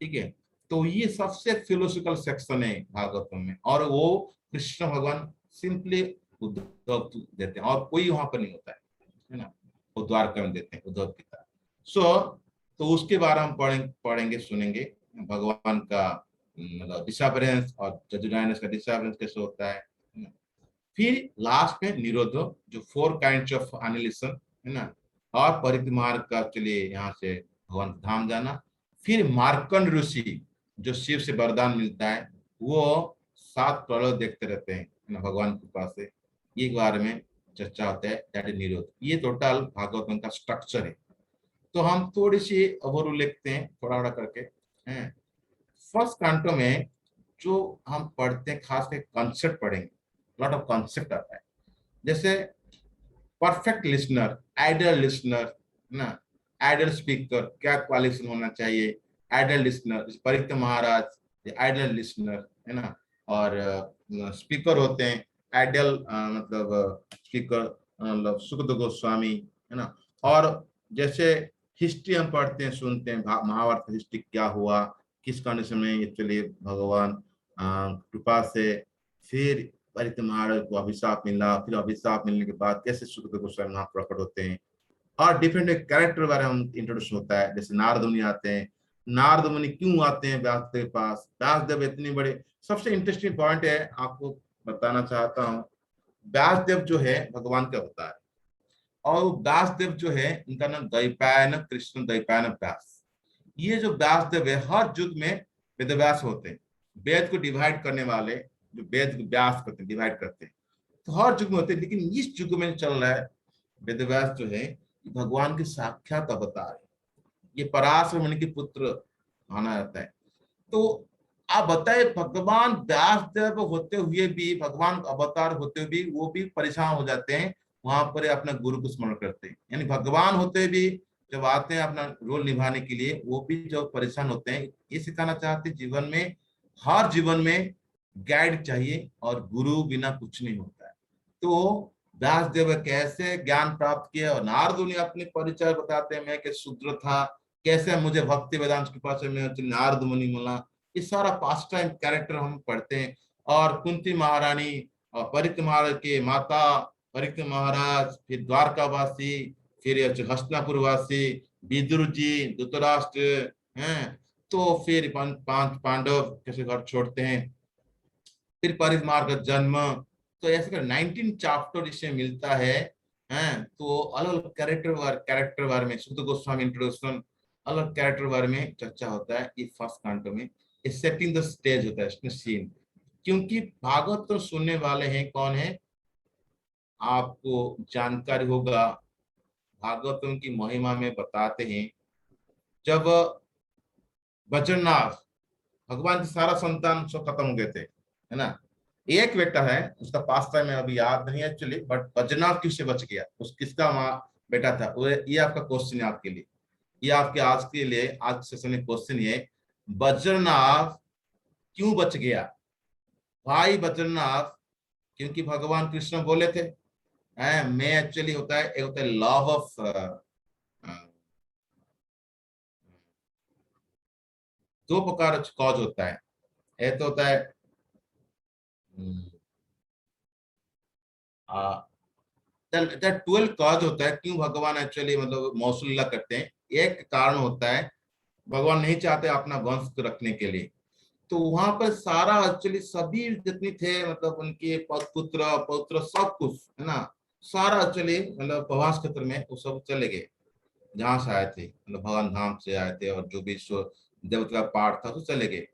ठीक है। तो ये सबसे फिलोसफिकल सेक्शन है भागवतम में, और वो कृष्ण भगवान सिंपली उद्धव देते हैं, और कोई वहां पर नहीं होता है ना, वो द्वारका में देते हैं उद्धव गीता। तो उसके बारे में हम पढ़ेंगे सुनेंगे, भगवान का मतलब डिसअपियरेंस और जजुडाइनस का डिसअपियरेंस कैसे होता है ना? फिर लास्ट में निरोधो, जो 4 काइंड्स ऑफ एनालिसिस है ना, और परिक्रमा मार्ग का चलिए यहाँ से भगवान धाम जाना। फिर मार्कंड ऋषि, जो शिव से वरदान मिलता है, वो 7 प्रलय देखते रहते हैं ना भगवान की कृपा से। ये बारे में चर्चा होता है, दैट इज निरोध। ये टोटल भागवतम का स्ट्रक्चर है। तो हम थोड़ी सी ओवरव्यू लिखते हैं थोड़ा थोड़ा करके हैं। फर्स्ट कांटो में जो हम पढ़ते हैं खास कर कॉन्सेप्ट पढ़ेंगे, लॉट ऑफ कॉन्सेप्ट आता है। जैसे परफेक्ट लिसनर, आइडियल लिसनर ना, आइडियल स्पीकर क्या क्वालिफिकेशन होना चाहिए, आइडियल लिसनर परीक्षित महाराज आइडियल लिसनर है ना। और स्पीकर होते हैं आइडियल, मतलब स्पीकर मतलब सुखदेव गोस्वामी है ना। और जैसे हिस्ट्री हम पढ़ते हैं सुनते हैं, महाभारत हिस्ट्री क्या हुआ, किस कंडीशन में एक्चुअली भगवान कृपा से फिर परीक्षित महाराज को अभिशाप मिला, फिर अभिशाप मिलने के बाद कैसे सुखदेव गोस्वामी वहां प्रकट होते हैं। और डिफरेंट कैरेक्टर बारे में इंट्रोडक्शन होता है। जैसे नारद मुनि आते हैं, नारद मुनि क्यों आते हैं व्यासदेव के पास, व्यासदेव इतने बड़े। सबसे इंटरेस्टिंग पॉइंट है आपको बताना चाहता हूँ, व्यासदेव जो है भगवान का अवतार है। और व्यासदेव जो है इनका नाम द्वैपायन कृष्ण द्वैपायन व्यास। ये जो व्यासदेव है हर युग में वेदव्यास होते हैं, वेद को डिवाइड करने वाले, जो वेद को व्यास करते हैं डिवाइड करते हैं, तो हर युग में होते हैं। लेकिन इस युग में चल रहा है वेदव्यास जो है भगवान के साक्षात अवतार है। ये पराशर मुनि के पुत्र माना जाता है। तो आप बताए भगवान व्यासदेव होते हुए भी, भगवान अवतार होते हुए भी वो भी परेशान हो जाते हैं, वहां पर अपना गुरु को स्मरण करते हैं। यानी भगवान होते हुए भी जब आते हैं अपना रोल निभाने के लिए, वो भी जब परेशान होते हैं। ये सिखाना चाहते हैं जीवन में, हर जीवन में गाइड चाहिए और गुरु बिना कुछ नहीं होता है। तो व्यासदेव कैसे ज्ञान प्राप्त किया, और नारद मुनि अपने परिचय बताते हैं, मैं कैसे शूद्र था, कैसे मुझे भक्ति वेदांत के पास मैं नारद मुनि मिला। ये सारा पास्ट टाइम कैरेक्टर हम पढ़ते हैं। और कुंती महारानी और परीक्षित महाराज के माता परीक्षित महाराज, फिर द्वारकावासी, फिर हस्तिनापुर वासी, विदुर जी, धृतराष्ट्र हैं। तो फिर पांच पांडव कैसे घर छोड़ते हैं, फिर परित मार्ग का जन्म। तो ऐसे कर 19 चैप्टर इसमें मिलता है हैं। तो अलग अलग कैरेक्टर बारे में सुखदेव गोस्वामी इंट्रोडक्शन, अलग कैरेक्टर बारे में चर्चा होता है। ये फर्स्ट कांटो में सेटिंग द स्टेज होता है सीन। क्योंकि भागवत तो सुनने वाले हैं कौन है, आपको जानकारी होगा, भागवतम की महिमा में बताते हैं जब बद्रीनाथ, भगवान के सारा संतान सब खत्म हो गए थे है ना। एक बेटा है उसका पास टाइम में अभी याद नहीं एक्चुअली, बट बद्रीनाथ किससे बच गया, उस किसका माँ बेटा था वो, ये आपका क्वेश्चन है आपके लिए। ये आपके आज के लिए आज सेशन में क्वेश्चन ये, बद्रीनाथ क्यों बच गया। भाई बद्रीनाथ, क्योंकि भगवान कृष्ण बोले थे मैं एक्चुअली होता है, एक होता है लव ऑफ, दो प्रकार कॉज होता है। एक तो होता है 12 कॉज होता है क्यों भगवान एक्चुअली मतलब मौसूला करते हैं। एक कारण होता है भगवान नहीं चाहते अपना वंश को रखने के लिए, तो वहां पर सारा एक्चुअली सभी जितनी थे मतलब उनके पुत्र पौत्र सब कुछ है ना, सारा एक्चुअली मतलब प्रभास क्षेत्र में वो सब चले गए जहां से आए थे, मतलब भगवान धाम से आए थे, और जो भी देवता का पाठ था तो चले गए।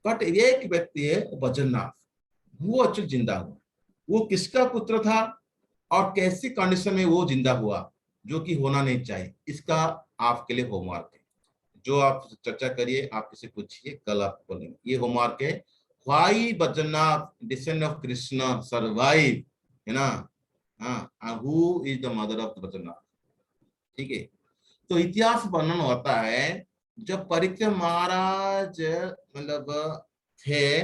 बट एक व्यक्ति है बद्रीनाथ, वो एक्चुअली जिंदा हुआ। वो किसका पुत्र था और कैसी कंडीशन में वो जिंदा हुआ, जो कि होना नहीं चाहिए, इसका आपके लिए होमवर्क है। जो आप चर्चा करिए, आप किसे पूछिए, कल आप बोलेंगे। ये होमवर्क है, why Badrinath descendant of Krishna survive, है ना। हाँ, who is the mother of Badrinath, ठीक है। तो इतिहास वर्णन होता है जब परीक्षित महाराज मतलब थे,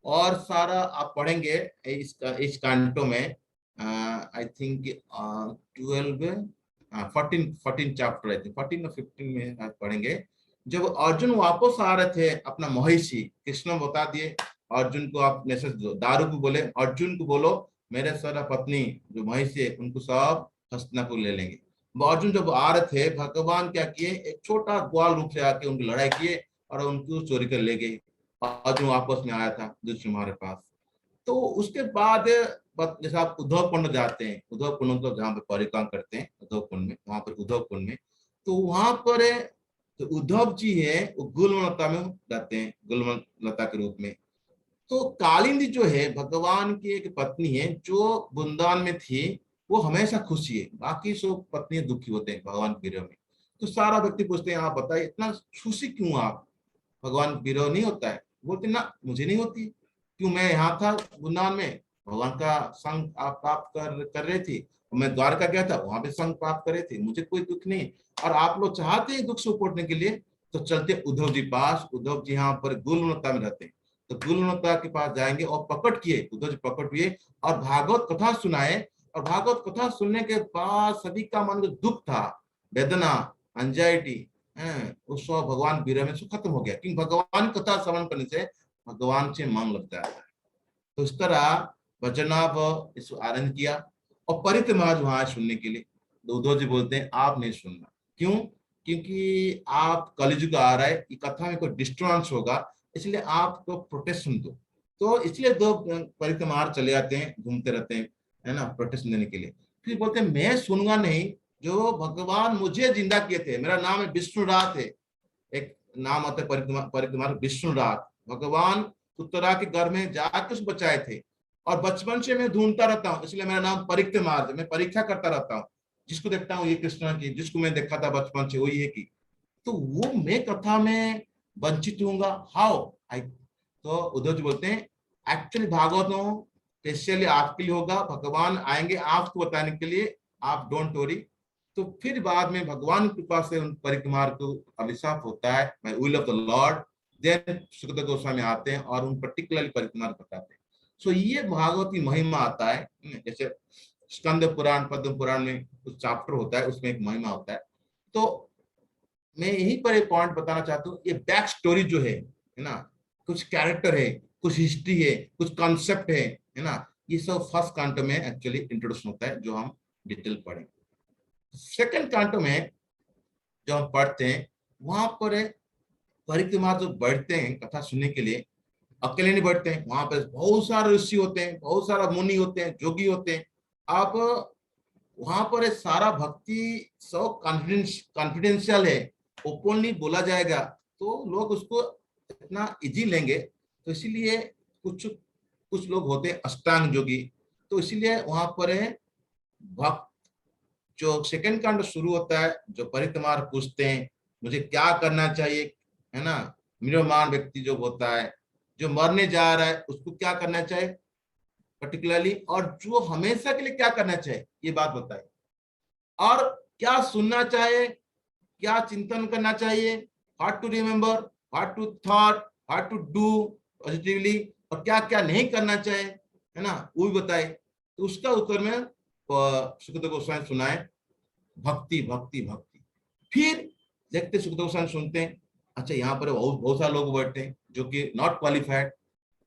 और सारा आप पढ़ेंगे इस कांटो में, I think 14 chapter, I think 14 और 15 में आप पढ़ेंगे। जब अर्जुन वापस आ रहे थे अपना महिषी, कृष्ण बता दिए अर्जुन को, आप मैसेज दो, दारू को बोले अर्जुन को बोलो मेरे सारा पत्नी जो महिषी है उनको सब हस्तिनापुर ले लेंगे। अर्जुन जब आ रहे थे, भगवान क्या किए, एक छोटा ग्वाल रूप से आके उनकी लड़ाई किए और उनको चोरी कर ले गए। अर्जुन वापस में आया था दुष्ट हमारे पास। तो उसके बाद जैसे आप उद्धव कुंड जाते हैं, उद्धव कुंड तो जहाँ पे परिक्रमा करते हैं उद्धव कुंड में, वहां पर उद्धव कुंड में, तो वहां पर तो उद्धव जी है वो गुलमलता में रहते हैं, गुलमलता के रूप में। तो कालिंदी जो है भगवान की एक पत्नी है जो वृंदावन में थी, वो हमेशा खुशी है, बाकी सब पत्नियां दुखी होते हैं भगवान के विरह में। तो सारा व्यक्ति पूछते हैं आप बताइए इतना खुशी क्यों आप, भगवान विरह नहीं होता है? बोलते ना मुझे नहीं होती, क्यों, मैं यहाँ था वृंदावन में, भगवान का संग आप प्राप्त कर रहे थे, और मैं द्वारका गया था वहां पे संग प्राप्त कर रहे थे, मुझे कोई दुख नहीं। और आप लोग चाहते हैं दुख से उपटने के लिए, तो चलते उद्धव जी पास। उद्धव जी यहाँ पर गुलमलता में रहते हैं, तो गुलमलता के पास जाएंगे और प्रकट किए, उद्धव जी प्रकट हुए और भागवत कथा सुनाए। और भागवत कथा सुनने के बाद सभी का मन में दुख था, वेदना, एंजाइटी, वो सब भगवान विरह में से खत्म हो गया, क्योंकि भगवान कथा श्रवण करने से भगवान से मन लग जाता है। तो इस तरह वचनाभ इस आरंभ किया और परिक्रमाज वहां सुनने के लिए। तो उद्धव जी बोलते हैं आप नहीं सुनना, क्यों? क्योंकि आप कलयुग आ रहा है, ये कथा में कोई डिस्टर्बेंस होगा, इसलिए आप तो प्रोटेस्ट सुन दो। तो इसलिए दो परिक्रमार चले जाते हैं, घूमते रहते हैं, है ना, प्रोटेस्ट देने के लिए। फिर बोलते हैं मैं सुनूंगा नहीं, जो भगवान मुझे जिंदा किए थे, मेरा नाम है विष्णुरात है, एक नाम आता है परिक्रमार विष्णुरात। भगवान उत्तरा के घर में जाकर उसको बचाए थे, और बचपन से मैं ढूंढता रहता हूँ, इसलिए मेरा नाम परिक्रमार, मैं परीक्षा करता रहता हूँ, जिसको देखता हूँ ये कृष्ण की, जिसको मैं देखा था बचपन से वही है की। तो वो मैं कथा में वंचित हूँगा, हाउ आई। तो उद्धव जी बोलते हैं एक्चुअली भागवत स्पेशली आपके लिए होगा, भगवान आएंगे आपको बताने के लिए, आप डोंट वरी। तो फिर बाद में भगवान की कृपा से उन परिक्रमार को अभिशाप होता है, by will of the Lord. Then Sukhdev Goswami आते हैं और उन पर्टिकुलरली परिक्रमार बताते हैं। सो ये भागवत की महिमा आता है, जैसे स्कंद पुराण, पद्म पुराण में कुछ चैप्टर होता है, उसमें एक महिमा होता है। तो मैं यहीं पर एक पॉइंट बताना चाहता हूँ, ये बैक स्टोरी जो है ना, कुछ कैरेक्टर है, कुछ हिस्ट्री है, कुछ कॉन्सेप्ट है ना, ये सब फर्स्ट कांटो में एक्चुअली इंट्रोडक्शन होता है, जो हम डिटेल पढ़ेंगे। सेकंड कांटो में जो हम पढ़ते हैं, वहां पर परिक्रमा जो बैठते हैं कथा सुनने के लिए, अकेले नहीं बैठते हैं, वहां पर बहुत सारे ऋषि होते हैं, बहुत सारा मुनि होते हैं, जोगी होते हैं। आप वहां पर सारा भक्ति सब कॉन्फिडेंशियल है, ओपनली बोला जाएगा, तो लोग उसको इतना इजी लेंगे। तो इसीलिए कुछ कुछ लोग होते हैं अष्टांग जोगी, तो इसीलिए वहां पर भक्त, जो सेकंड कांड शुरू होता है, जो परिक्रमार पूछते हैं मुझे क्या करना चाहिए, है ना, म्रियमाण व्यक्ति जो होता है, जो मरने जा रहा है उसको क्या करना चाहिए पर्टिकुलरली, और जो हमेशा के लिए क्या करना चाहिए, ये बात बताए। और क्या सुनना चाहिए, क्या चिंतन करना चाहिए, what to remember, what to thought, what to do positively, और क्या क्या नहीं करना चाहिए, है ना, वो भी बताए। तो उसका उत्तर में सुखदेव गोस्वामी सुनाए, भक्ति भक्ति भक्ति। फिर देखते सुखदेव गोस्वामी सुनते हैं, अच्छा यहाँ पर बहुत बहुत सारे लोग बैठते हैं जो कि नॉट क्वालिफाइड,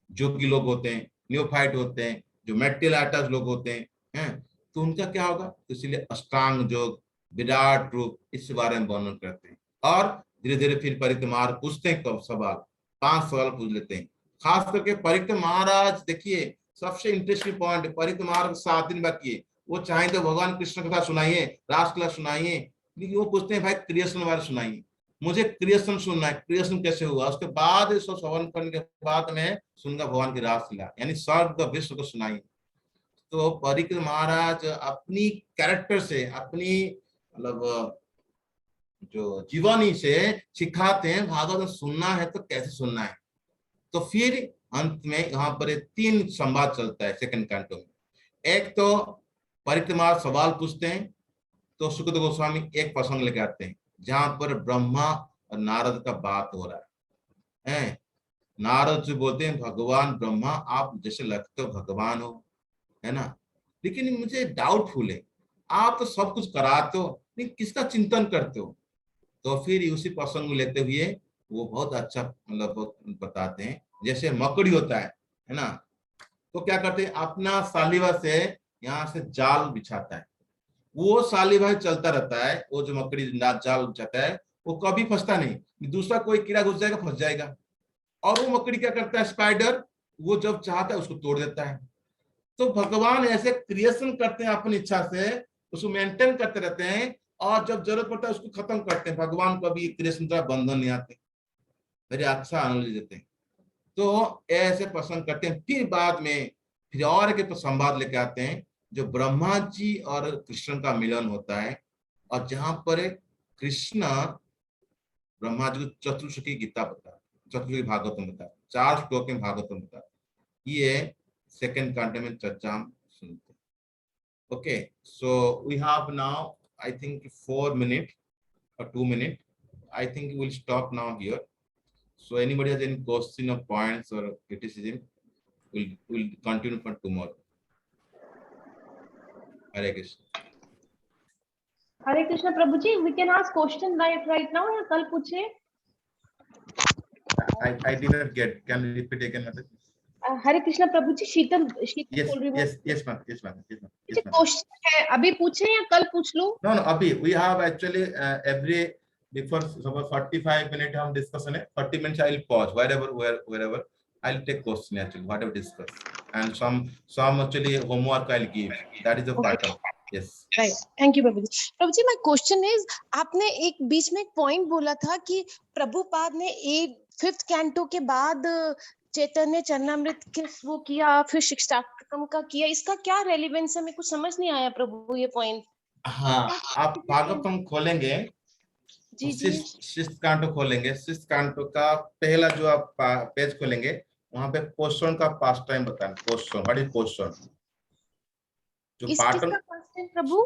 जो कि लोग होते हैं, न्यूफाइट होते हैं, जो मेटल आर्टिस्ट लोग होते हैं, तो उनका क्या होगा। तो इसलिए अष्टांग योग, विराट रूप, इस बारे में वर्णन करते हैं। और धीरे धीरे फिर परिक्रमार पूछते हैं, कब सवाल 5 सवाल पूछ लेते हैं। खास करके परिक्रम महाराज देखिए, सबसे इंटरेस्टिंग पॉइंट, परिक्रमार 7 दिन बाकी है, वो चाहे तो भगवान कृष्ण कथा सुनाइए, रासलीला सुनाइए, लेकिन वो पूछते हैं भाई क्रिएशन बारे सुनाइए, मुझे क्रिएशन सुनना है, क्रिएशन कैसे हुआ। उसके बाद इसको श्रवण करने के बाद में सुनगा भगवान की रासलीला, यानी स्वर्ग विश्व को सुनाइए। तो परिक्रम महाराज अपनी कैरेक्टर से, अपनी मतलब जो जीवनी से सिखाते हैं भागवत सुनना है तो कैसे सुनना है। तो फिर अंत में यहाँ पर 3 संवाद चलता है सेकंड कैंटो में। एक तो परिक्रमा सवाल पूछते हैं, तो सुखदेव गोस्वामी एक प्रसंग लेके आते हैं जहां पर ब्रह्मा और नारद का बात हो रहा है। नारद से बोलते हैं भगवान ब्रह्मा आप जैसे लगते हो भगवान हो, है ना, लेकिन मुझे डाउटफुल है, आप तो सब कुछ कराते हो, लेकिन किसका चिंतन करते हो। तो फिर उसी प्रसंग में लेते हुए वो बहुत अच्छा मतलब बताते हैं, जैसे मकड़ी होता है ना, तो क्या करते हैं अपना सालिवा से यहाँ से जाल बिछाता है, वो सालिवा चलता रहता है, वो जो मकड़ी जाल बिछाता है वो कभी फंसता नहीं, दूसरा कोई कीड़ा घुस जाएगा फंस जाएगा। और वो मकड़ी क्या करता है स्पाइडर, वो जब चाहता है उसको तोड़ देता है। तो भगवान ऐसे क्रिएशन करते हैं अपनी इच्छा से, उसको मेंटेन करते रहते हैं और जब जरूरत पड़ता है उसको खत्म करते हैं। भगवान कभी कृष्ण का बंधन नहीं आते, मेरे अच्छा आनंद देते हैं। तो ऐसे पसंद करते हैं। फिर बाद में फिर और एक संवाद लेके आते हैं जो ब्रह्मा जी और कृष्ण का मिलन होता है, और जहां पर कृष्ण ब्रह्मा जी को चतुर्मुखी गीता बता, चतुर्मुखी भागवतम बता, 4 श्लोक में भागवतम बता। ये सेकंड कांटे में चर्चा हम सुनते हैं। Okay, so we have now I think 4 minutes or 2 minutes. I think we'll stop now here. So anybody has any question or points or criticism, we'll continue for tomorrow. Hare Krishna. Hare Krishna Prabhu ji, we can ask question right now या कल पूछे? I didn't get. Can you repeat again, Mother? Hare Krishna Prabhu ji, Sheetal Yes, बोल रही हूँ। yes, ma'am. Yes, ma'am. Yes, ma'am. Yes, ma'am. Question है, अभी पूछे या कल पूछ लूं? No, abhi we have actually every before 45 minutes हम discussion है. 40 minutes I'll pause wherever I'll take question actually whatever discuss, and some actually homework I'll give. That is a pattern. Yes. Right, thank you Prabhu ji. Prabhu ji, my question is, आपने एक बीच में एक point बोला था कि प्रभुपाद ने 5th कैंटो के बाद चैतन्य चरणामृत के वो किया, फिर शिक्षाक्रम का किया, इसका क्या रेलेवेंस है? मेरे को समझ नहीं आया प्रभु ये पॉइंट। हाँ, आप भागवतम खोलेंगे जी तो जी शिष्ट कांटो खोलेंगे, शिष्ट कांटो का पहला जो आप पेज खोलेंगे वहां पे पोषण का पास टाइम बताना। पोषण, व्हाट इज पोषण? जो पाटन, किसका pastime Prabhu?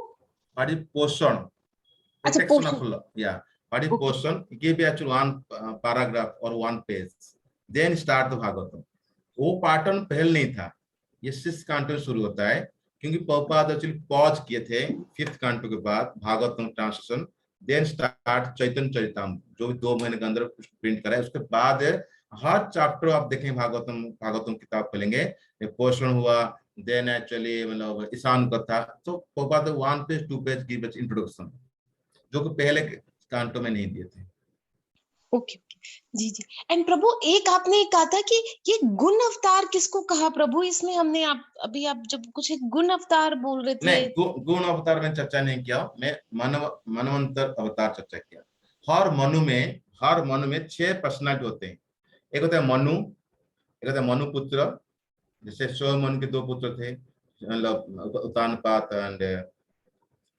What is poshan? अच्छा, प्रोटेक्शन ऑफ पोषण। लव, या what is okay, poshan? Give actually one paragraph और one page, then start the Bhagavatam. वो पैटर्न पहले नहीं था, ये शिष्ट कांटो शुरू होता है, क्योंकि प्रभुपाद एक्चुअली पॉज किए थे 5th कांटो के बाद भागवतम ट्रांसलेशन, देन स्टार्ट चैतन्य चरितामृत, जो भी 2 महीने के अंदर प्रिंट करा है। उसके बाद हर चैप्टर आप देखेंगे, भागवतम किताब खोलेंगे, पोषण हुआ, देन एक्चुअली मतलब ईशान कथा, तो Prabhupada 1 page 2 page give introduction, जो कि पहले कांटो में नहीं दिए थे। Okay, ji ji. एंड प्रभु, एक आपने कहा था कि ये गुण अवतार किसको कहा प्रभु? इसमें हमने आप जब कुछ एक गुण अवतार बोल रहे थे। नहीं, गुण अवतार में चर्चा नहीं किया, मैं मनवंतर अवतार चर्चा किया। हर मनु में 6 पर्सनालिटी होते हैं। एक होता है मनु, एक होता है मनु पुत्र, जैसे स्व मनु के 2 पुत्र थे, मतलब उत्तानपाद एंड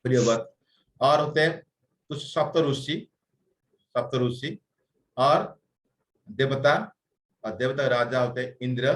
प्रियव्रत। और होते हैं कुछ सप्त ऋषि और देवता, और देवता राजा होते हैं इंद्र,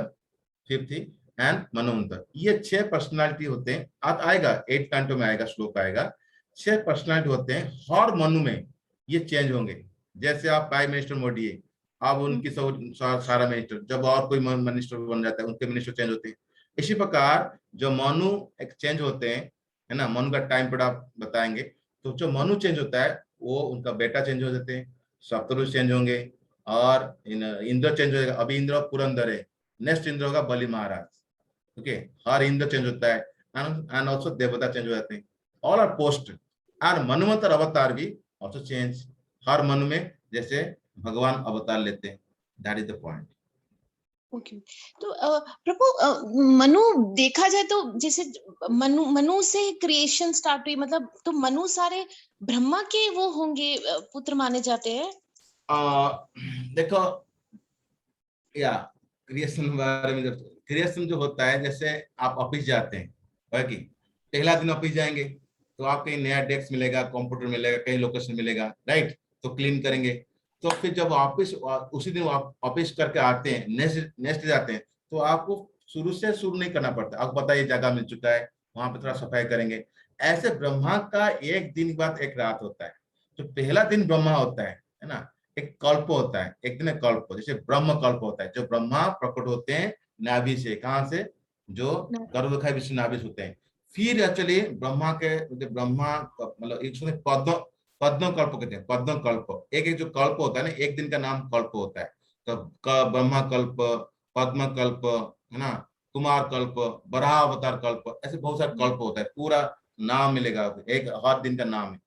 5th एंड मनवंतर। ये 6 पर्सनालिटी होते हैं। आज आएगा 8 कांटो में आएगा, श्लोक आएगा। 6 पर्सनालिटी होते हैं, हर मनु में ये चेंज होंगे। जैसे आप प्राइम मिनिस्टर मोदी है, अब उनकी सारा मिनिस्टर, जब और कोई मिनिस्टर बन जाता है उनके मिनिस्टर चेंज होते हैं। इसी प्रकार जो मनु एक चेंज होते हैं, है ना, मनु का टाइम पर आप बताएंगे, तो जो मनु चेंज होता है वो उनका बेटा चेंज हो जाते हैं, सप्तऋषि चेंज होंगे, और इंद्र चेंज हो जाएगा। अभी इंद्र पुरंदर है, नेक्स्ट इंद्र होगा बलि महाराज। ओके, हर इंद्र चेंज होता है, एंड आल्सो देवता चेंज हो जाते हैं, ऑल आर पोस्ट। और मनवंतर अवतार भी आल्सो चेंज, हर मनु में जैसे भगवान अवतार लेते हैं। That is the point. Okay, तो प्रभु, मनु देखा जाए तो जैसे मनु से क्रिएशन स्टार्ट हुई, मतलब तो मनु सारे ब्रह्मा के वो होंगे, पुत्र माने जाते हैं। देखो, या क्रिएशन बारे में, जब क्रिएशन जो होता है, जैसे आप ऑफिस जाते हैं, है कि पहला दिन ऑफिस जाएंगे तो आपको कहीं नया डेस्क मिलेगा, कंप्यूटर मिलेगा, कहीं लोकेशन मिलेगा, राइट, तो क्लीन करेंगे। तो फिर जब ऑफिस उसी दिन ऑफिस करके आते हैं, नेक्स्ट जाते हैं, तो आपको शुरू नहीं करना पड़ता। आपको पता है ये जगह मिल चुका है, वहां पे थोड़ा सफाई करेंगे। ऐसे ब्रह्मा का एक दिन के बाद एक रात होता है। तो पहला दिन ब्रह्मा होता है ना, एक कल्प होता है, एक दिन कल्प, जैसे ब्रह्म कल्प होता है, जो ब्रह्मा प्रकट होते हैं नाभि से। कहाँ से? जो गर्भखाई विष्णु नाभि से होते हैं। फिर एक्चुअली ब्रह्मा के मतलब एक पद्म कल्प कहते हैं, पद्म कल्प। एक जो कल्प होता है ना, एक दिन का नाम कल्प होता है। तो ब्रह्मा कल्प, पद्म कल्प, है ना, कुमार कल्प, बराह अवतार कल्प, ऐसे बहुत सारे कल्प होता है। पूरा नाम मिलेगा, एक हर दिन का नाम है।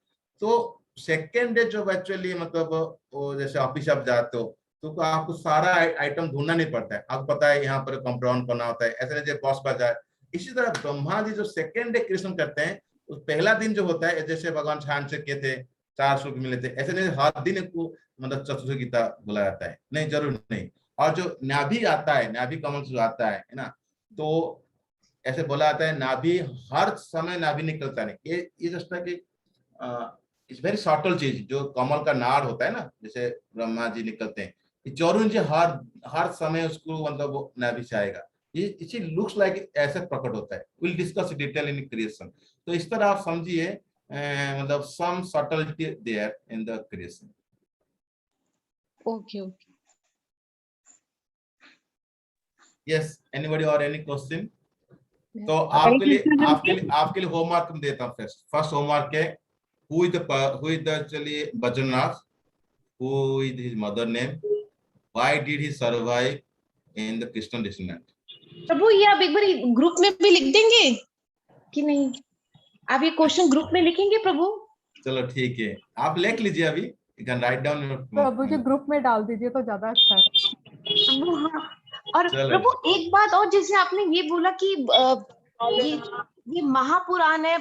तो सेकेंड डे जब एक्चुअली मतलब वो जैसे ऑफिस आप जाते हो, तो आपको सारा आइटम ढूंढना नहीं पड़ता है। आपको पता है यहाँ पर कंपाउंड करना होता है, ऐसे नहीं बॉस पर जाए। इसी तरह ब्रह्मा जी जो सेकेंड डे क्रिएशन करते हैं, उस पहला दिन जो होता है, जैसे भगवान छान से के थे 4 श्लोक मिले थे, ऐसे नहीं हर दिन को मतलब चतुर्थ गीता बोला जाता है, नहीं जरूर नहीं। और जो नाभि आता है, नाभि कमल से जो आता है ना, तो ऐसे बोला जाता है नाभि हर समय नाभि निकलता नहीं, ये जस्ट है कि इट्स वेरी सटल चीज, जो कमल का नाड़ होता है ना, जैसे ब्रह्मा जी निकलते हैं, जरूर जी हर समय उसको मतलब वो नाभि से आएगा, ये इसी लुक्स लाइक ऐसे प्रकट होता है। Will discuss detail in creation. तो इस तरह आप समझिए, मतलब some subtlety there in the creation. Okay okay. Yes, anybody और एनी क्वेश्चन? तो हरे कृष्ण आपके लिए होमवर्क देता हूँ। फर्स्ट होमवर्क है, who is the actually Bajranath, who is his mother name, why did he survive in the Krishna descendant? प्रभु ये आप एक बार ग्रुप में भी लिख देंगे कि नहीं? आप ये क्वेश्चन ग्रुप में लिखेंगे प्रभु? चलो ठीक है, आप लिख लीजिए अभी, you can write down your Prabhu ji group में डाल दीजिए तो ज्यादा अच्छा है। और चलो। प्रभु एक बात और, जैसे आपने ये बोला कि ये महापुराण है,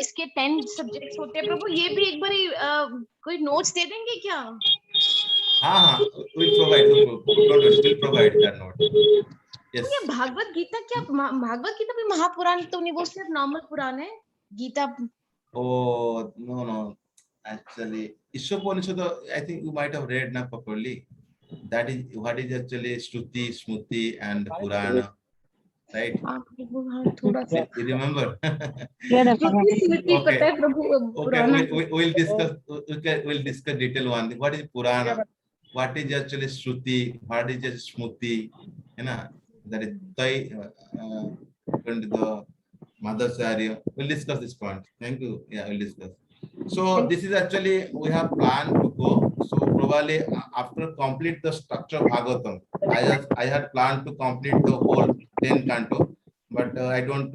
इसके 10 सब्जेक्ट्स होते हैं प्रभु, ये भी एक बार कोई नोट्स दे देंगे क्या? हाँ, we'll provide that note. Yes. ये भागवत गीता क्या, भागवत गीता भी महापुराण तो नहीं, वो सिर्फ नॉर्मल पुराण है Gita? Oh no, actually Ishopanishad, I think you might have read now properly. That is what is actually Shruti, Smruti and Purana, right? थोड़ा सा You remember? स्मृति पता है प्रभु, पुराना। Okay, we'll discuss detail one thing. What is Purana? What is actually Shruti? What is just Smruti? है ना? That is the Madhacharya. We'll discuss this point. Thank you. Yeah, we'll discuss. So this is actually we have planned to go. So probably after complete the structure of Bhagavatam, I had planned to complete the whole 10 canto, but I don't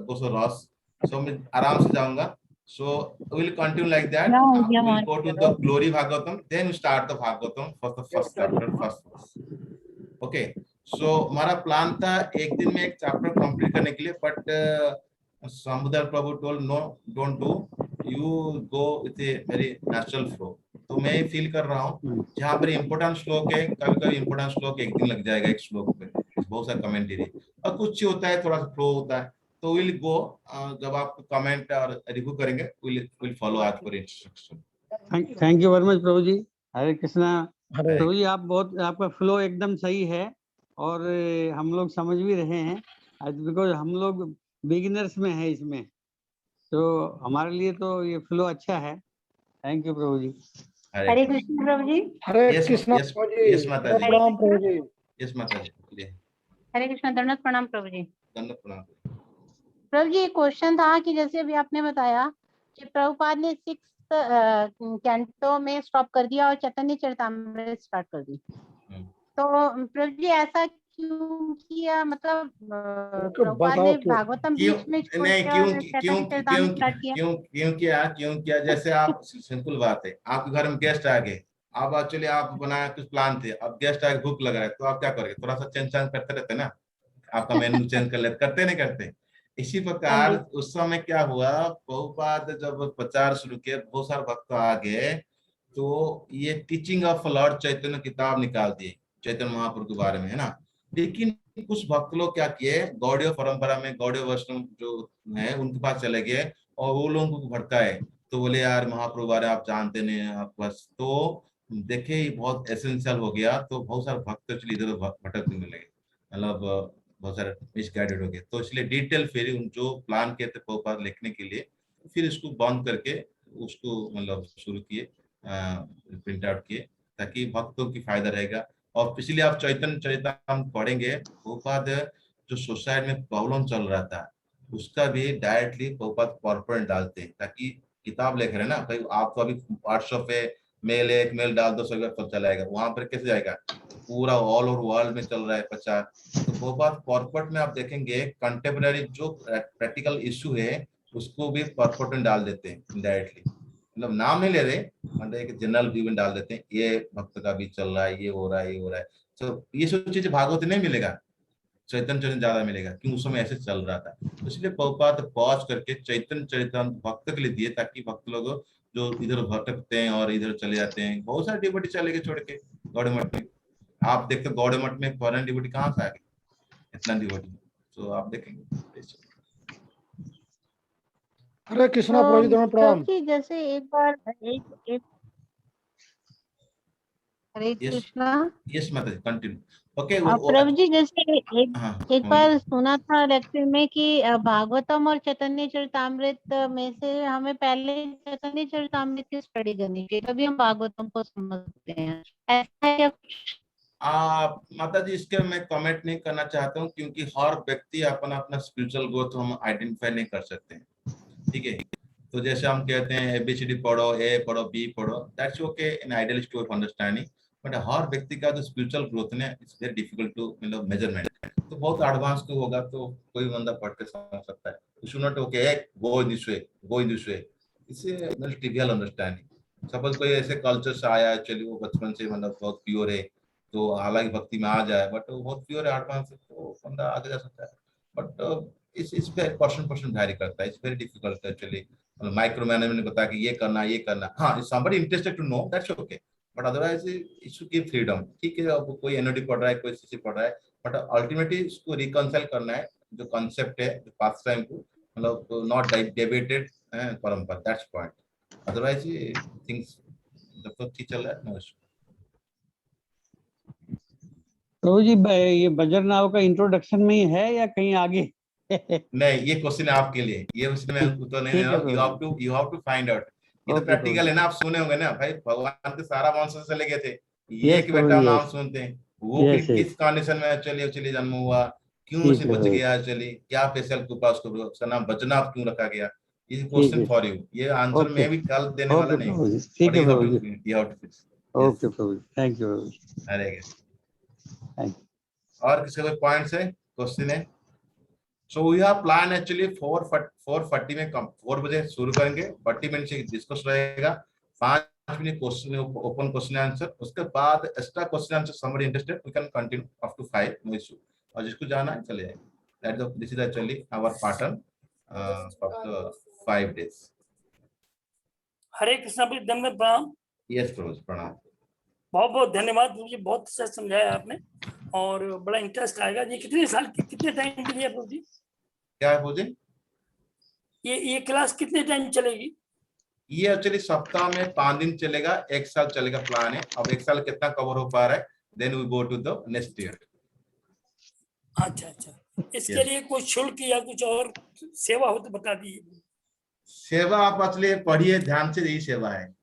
go so rush. So मैं आराम से जाऊंगा. So we'll continue like that. We'll go to the glory Bhagavatam, then we start the Bhagavatam for the first chapter, first verse. Okay. So हमारा plan था एक दिन में एक चैप्टर कंप्लीट करने के लिए, but Samudra Prabhu told no, don't do, you go with a very natural flow. तो मैं फील कर रहा हूँ जहाँ पर इम्पोर्टेंट श्लोक है, कभी कभी इम्पोर्टेंट श्लोक एक दिन लग जाएगा एक श्लोक पे, बहुत सारा कमेंट्री, और कुछ होता है थोड़ा सा फ्लो होता है, तो विल गो, जब आप कमेंट और रिव्यू करेंगे will follow as per instruction. Thank you very much Prabhu ji. Hare Krishna. Hare Prabhu ji आप बहुत, आपका फ्लो एकदम सही है और हम लोग समझ भी रहे हैं, बिकॉज हम लोग बिगिनर्स में है इसमें, तो हमारे लिए तो ये फ्लो अच्छा है। Thank you Prabhu ji. Hare Krishna Prabhu ji. Hare Yes, Krishna yes, Prabhu ji. yes, Mata जी। प्रणाम प्रभु जी। यस माता जी। हरे कृष्ण, दंडवत प्रणाम प्रभु जी। दंडवत प्रणाम। प्रभु जी एक क्वेश्चन था कि जैसे अभी आपने बताया कि प्रभुपाद ने 6 कैंटो में स्टॉप कर दिया और चैतन्य चरितामृत स्टार्ट कर दी, तो प्रभु जी ऐसा क्यों किया? मतलब प्रभुपाद ने भागवतम बीच में छोड़ नहीं, के चैतन्य चरितामृत स्टार्ट किया? क्यों किया? जैसे आप, सिंपल बात है, आपके घर में गेस्ट आ गए, आप एक्चुअली आप बनाया कुछ प्लान थे, अब गेस्ट आके भूख लग रहा है, तो आप क्या करोगे? थोड़ा सा चेंज करते रहते ना, आपका मेन्यू चेंज कर लेते, करते नहीं करते? इसी प्रकार उस समय क्या हुआ, प्रभुपाद जब प्रचार शुरू किया, बहुत सारे भक्त आ गए, तो ये टीचिंग ऑफ लॉर्ड चैतन्य किताब निकाल दिए चैतन्य महाप्रभु के बारे में, है ना। लेकिन कुछ भक्त लोग क्या किए, गौड़ीय परंपरा में गौड़ीय वैष्णव जो है उनके पास चले गए और वो लोगों को भड़काए, तो बोले यार महाप्रभु बारे आप जानते नहीं, आप बस, तो देखे ये बहुत एसेंशियल हो गया, तो बहुत सारे भक्त इधर भटकने लगे, मतलब बहुत सारे मिसगाइडेड हो गए, तो इसलिए डिटेल फिर उन जो प्लान किए थे प्रभुपाद लिखने के लिए, फिर इसको बंद करके उसको मतलब शुरू किए, प्रिंट आउट किए, ताकि भक्तों की फायदा रहेगा। और इसलिए आप चैतन्य चरितामृत पढ़ेंगे, प्रभुपाद जो सोसाइटी में प्रॉब्लम चल रहा था उसका भी डायरेक्टली प्रभुपाद कॉर्पोरेट डालते हैं, ताकि किताब लिख रहे हैं ना, भाई आप तो अभी व्हाट्सएप पे मेल डाल दो, सब पता चलाएगा, वहां पर कैसे जाएगा? पूरा ऑल ओवर वर्ल्ड में चल रहा है प्रचार। तो बहुत कॉर्पोरेट में आप देखेंगे कंटेम्पररी जो प्रैक्टिकल इश्यू है उसको भी कॉर्पोरेट में डाल देते हैं इनडायरेक्टली, मतलब नाम नहीं ले रहे, मतलब एक जनरल व्यू में डाल देते हैं, ये भक्त का भी चल रहा है, ये हो रहा है, ये हो रहा है। तो ये सब चीज भागवत नहीं मिलेगा, चैतन्य चरित्र ज्यादा मिलेगा, क्यों उस समय ऐसे चल रहा था। तो इसलिए प्रभुपाद पॉज करके चैतन्य चरितामृत भक्त के लिए दिए, ताकि भक्त लोग जो इधर भटकते हैं और इधर चले जाते हैं, बहुत सारे डिवोटी चले गए छोड़ के गौड़े मठ में। आप देखते गौड़े मठ में फॉरेन डिवोटी कहाँ से आ गए, इतना डिवोटी, तो आप देखेंगे। हरे कृष्णा प्रभु जी, दोनों प्रणाम। प्रभु जी जैसे एक बार एक हरे कृष्णा। यस माता जी, कंटिन्यू। ओके। प्रभु जी जैसे हाँ एक बार सुना था लेक्चर में कि भागवतम और चैतन्य चरितामृत में से हमें पहले चैतन्य चरितामृत की स्टडी करनी चाहिए, तभी हम भागवतम को समझते हैं, ऐसा है क्या? माता जी इसके मैं कमेंट नहीं करना चाहता हूँ, क्योंकि हर व्यक्ति अपना अपना स्पिरिचुअल ग्रोथ हम आइडेंटिफाई नहीं कर सकते हैं, ठीक है। तो जैसे हम कहते हैं ABCD पढ़ो, A पढ़ो, B पढ़ो, that's okay in idealist way of understanding, but हर व्यक्ति का जो स्पिरिचुअल ग्रोथ है इट्स वेरी डिफिकल्ट टू मतलब मेजरमेंट। तो बहुत एडवांस को होगा तो कोई बंदा पढ़ के समझ सकता है, you should not okay go in this way, go in this way, इससे मतलब ट्रिवियल अंडरस्टैंडिंग। सपोज कोई ऐसे कल्चर से आया है, चलिए वो बचपन से मतलब बहुत प्योर है, तो हालांकि भक्ति में आ जाए, बट वो बहुत प्योर है, एडवांस है, तो बंदा आगे जा सकता है। बट इस पे पर्सन वैरी करता है, it's very difficult actually. Micro management बता कि ये करना, हाँ if somebody interested to know that's okay, but otherwise it should give freedom. ठीक है, अब कोई एनओडी पढ़ रहा है, कोई सीसी पढ़ रहा है, बट अल्टीमेटली इसको रिकंसाइल करना है, जो कॉन्सेप्ट है, जो पास्ट टाइम को मतलब नॉट डेविएटेड परंपरा, दैट्स पॉइंट। अदरवाइज थिंग्स जब तक ठीक चल रहा है नो इशू। प्रभु जी ये बजरनाव का इंट्रोडक्शन में ही है या कहीं आगे? नहीं, ये क्वेश्चन आपके लिए, ये उसमें मैं उत्तर नहीं दे रहा हूं, you have to find out. ये तो प्रैक्टिकल है ना, आप सुने होंगे ना भाई, भगवान के सारा वंश चले गए थे, ये कि बेटा नाम सुनते हैं, वो किस कंडीशन में चलिए जन्म हुआ, क्यों उसे बच गया, चलिए क्या स्पेशल कृपा उसका नाम बजनाभ क्यों रखा गया, ये क्वेश्चन फॉर यू, ये आंसर मैं भी कल देने वाला नहीं। ठीक है Prabhu ji, okay Prabhu ji, thank you Prabhu ji. अरे और किसी कोई पॉइंट्स है, क्वेश्चन है? So we have plan actually 4:40 में 4 बजे शुरू करेंगे, 40 मिनट से डिस्कस रहेगा, 5 minute question open question answer, उसके बाद extra question answer, somebody interested we can continue up to 5, no issue, और जिसको जाना है चले जाए। This is actually our pattern for the 5 days। Hare Krishna भी धन्यवाद, प्रणाम। यस प्रभु, प्रणाम। बहुत बहुत धन्यवाद, मुझे बहुत अच्छा समझाया आपने और बड़ा इंटरेस्ट आएगा। ये कितने टाइम के लिए प्रभु जी? क्या है पूजे? ये क्लास कितने टाइम चलेगी? ये एक्चुअली सप्ताह में 5 दिन चलेगा, 1 साल चलेगा प्लान है। अब 1 साल कितना कवर हो पा रहा है, then we go to the next year. अच्छा, इसके लिए कोई शुल्क या कुछ और सेवा हो तो बता दीजिए। सेवा आप एक्चुअली पढ़िए ध्यान से, यही सेवा है।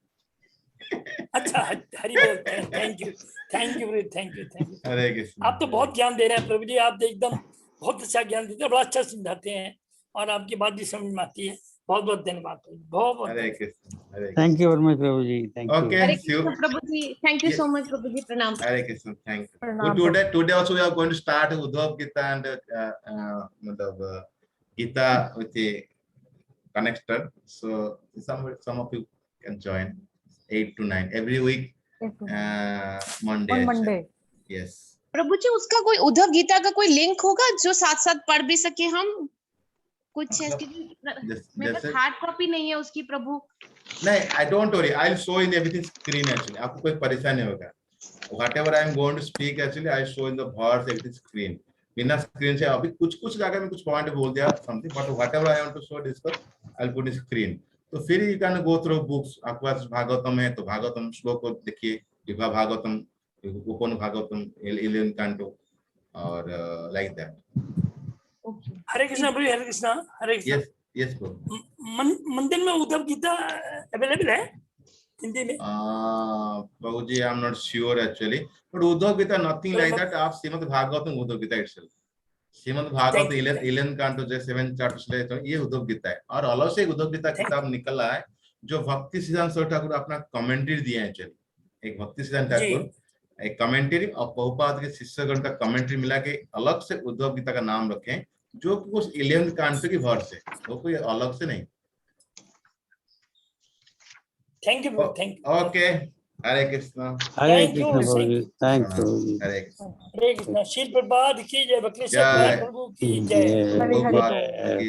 अच्छा, हरि बोल, थैंक यू। हरे कृष्ण। आप तो बहुत ज्ञान दे रहे हैं प्रभु जी, आप तो एकदम बहुत अच्छा ज्ञान देते हैं, बड़ा अच्छा समझाते हैं और आपकी बात भी समझ में आती है। बहुत बहुत धन्यवाद, बहुत Hare Krishna. Thank you very much Prabhu ji, thank you. Okay, Hare Krishna Prabhu ji, thank you so much Prabhu ji, प्रणाम। Hare Krishna, thank you. Today also we are going to start Uddhav Gita and मतलब Gita with a connector, so some of you can join 8 to 9 every week, Monday. On Monday. Yes. Prabhu जी उसका कोई उद्धव गीता का कोई link होगा जो साथ साथ पढ़ भी सके हम कुछ? मेरे पास हार्ड कॉपी नहीं है उसकी प्रभु। नहीं, I don't worry, I'll show in everything screen actually, आपको कोई परेशानी नहीं होगा। Whatever I am going to speak actually I show in the words everything screen, बिना स्क्रीन से। अभी कुछ जगह में कुछ पॉइंट बोल दिया something, but whatever I want to show discuss I'll put in screen। तो फिर you can go through books, आपके पास भागवतम है तो भागवतम श्लोक को देखिए, विभा भागवतम, उपन भागवतम, 11 canto और like that। Hare Krishna Prabhu, Hare Krishna, Hare Krishna. Yes bro। मंदिर में उद्धव गीता अवेलेबल है हिंदी में? Prabhu ji I am not sure actually, but Uddhava Gita nothing like that. आप श्रीमद् भागवतम उद्धव गीता इटसेल्फ, श्रीमद् भागवत 11 canto जो 7 chapters ले, ये उद्धव गीता है। और अलग से एक उद्धव गीता किताब निकला है जो भक्ति सिद्धांत ठाकुर अपना कमेंट्री दिया है। चलिए, एक भक्ति सिद्धांत ठाकुर एक कमेंट्री और प्रभुपाद के शिष्यगण का कमेंट्री मिला के अलग से उद्धव गीता का नाम रखें, जो कि उस 11 canto की वर्स है, वो कोई अलग से नहीं। Thank you, thank you. Okay, Hare Krishna. Hare Thank you, Krishna Prabhu thank ji, you. Thank हाँ, यू हरे कृष्ण। हरे कृष्णा। शील प्रभात की जय, बकलेश्वर जय। प्रभु की जय। जय हरे हरे प्रभुपाद जय। की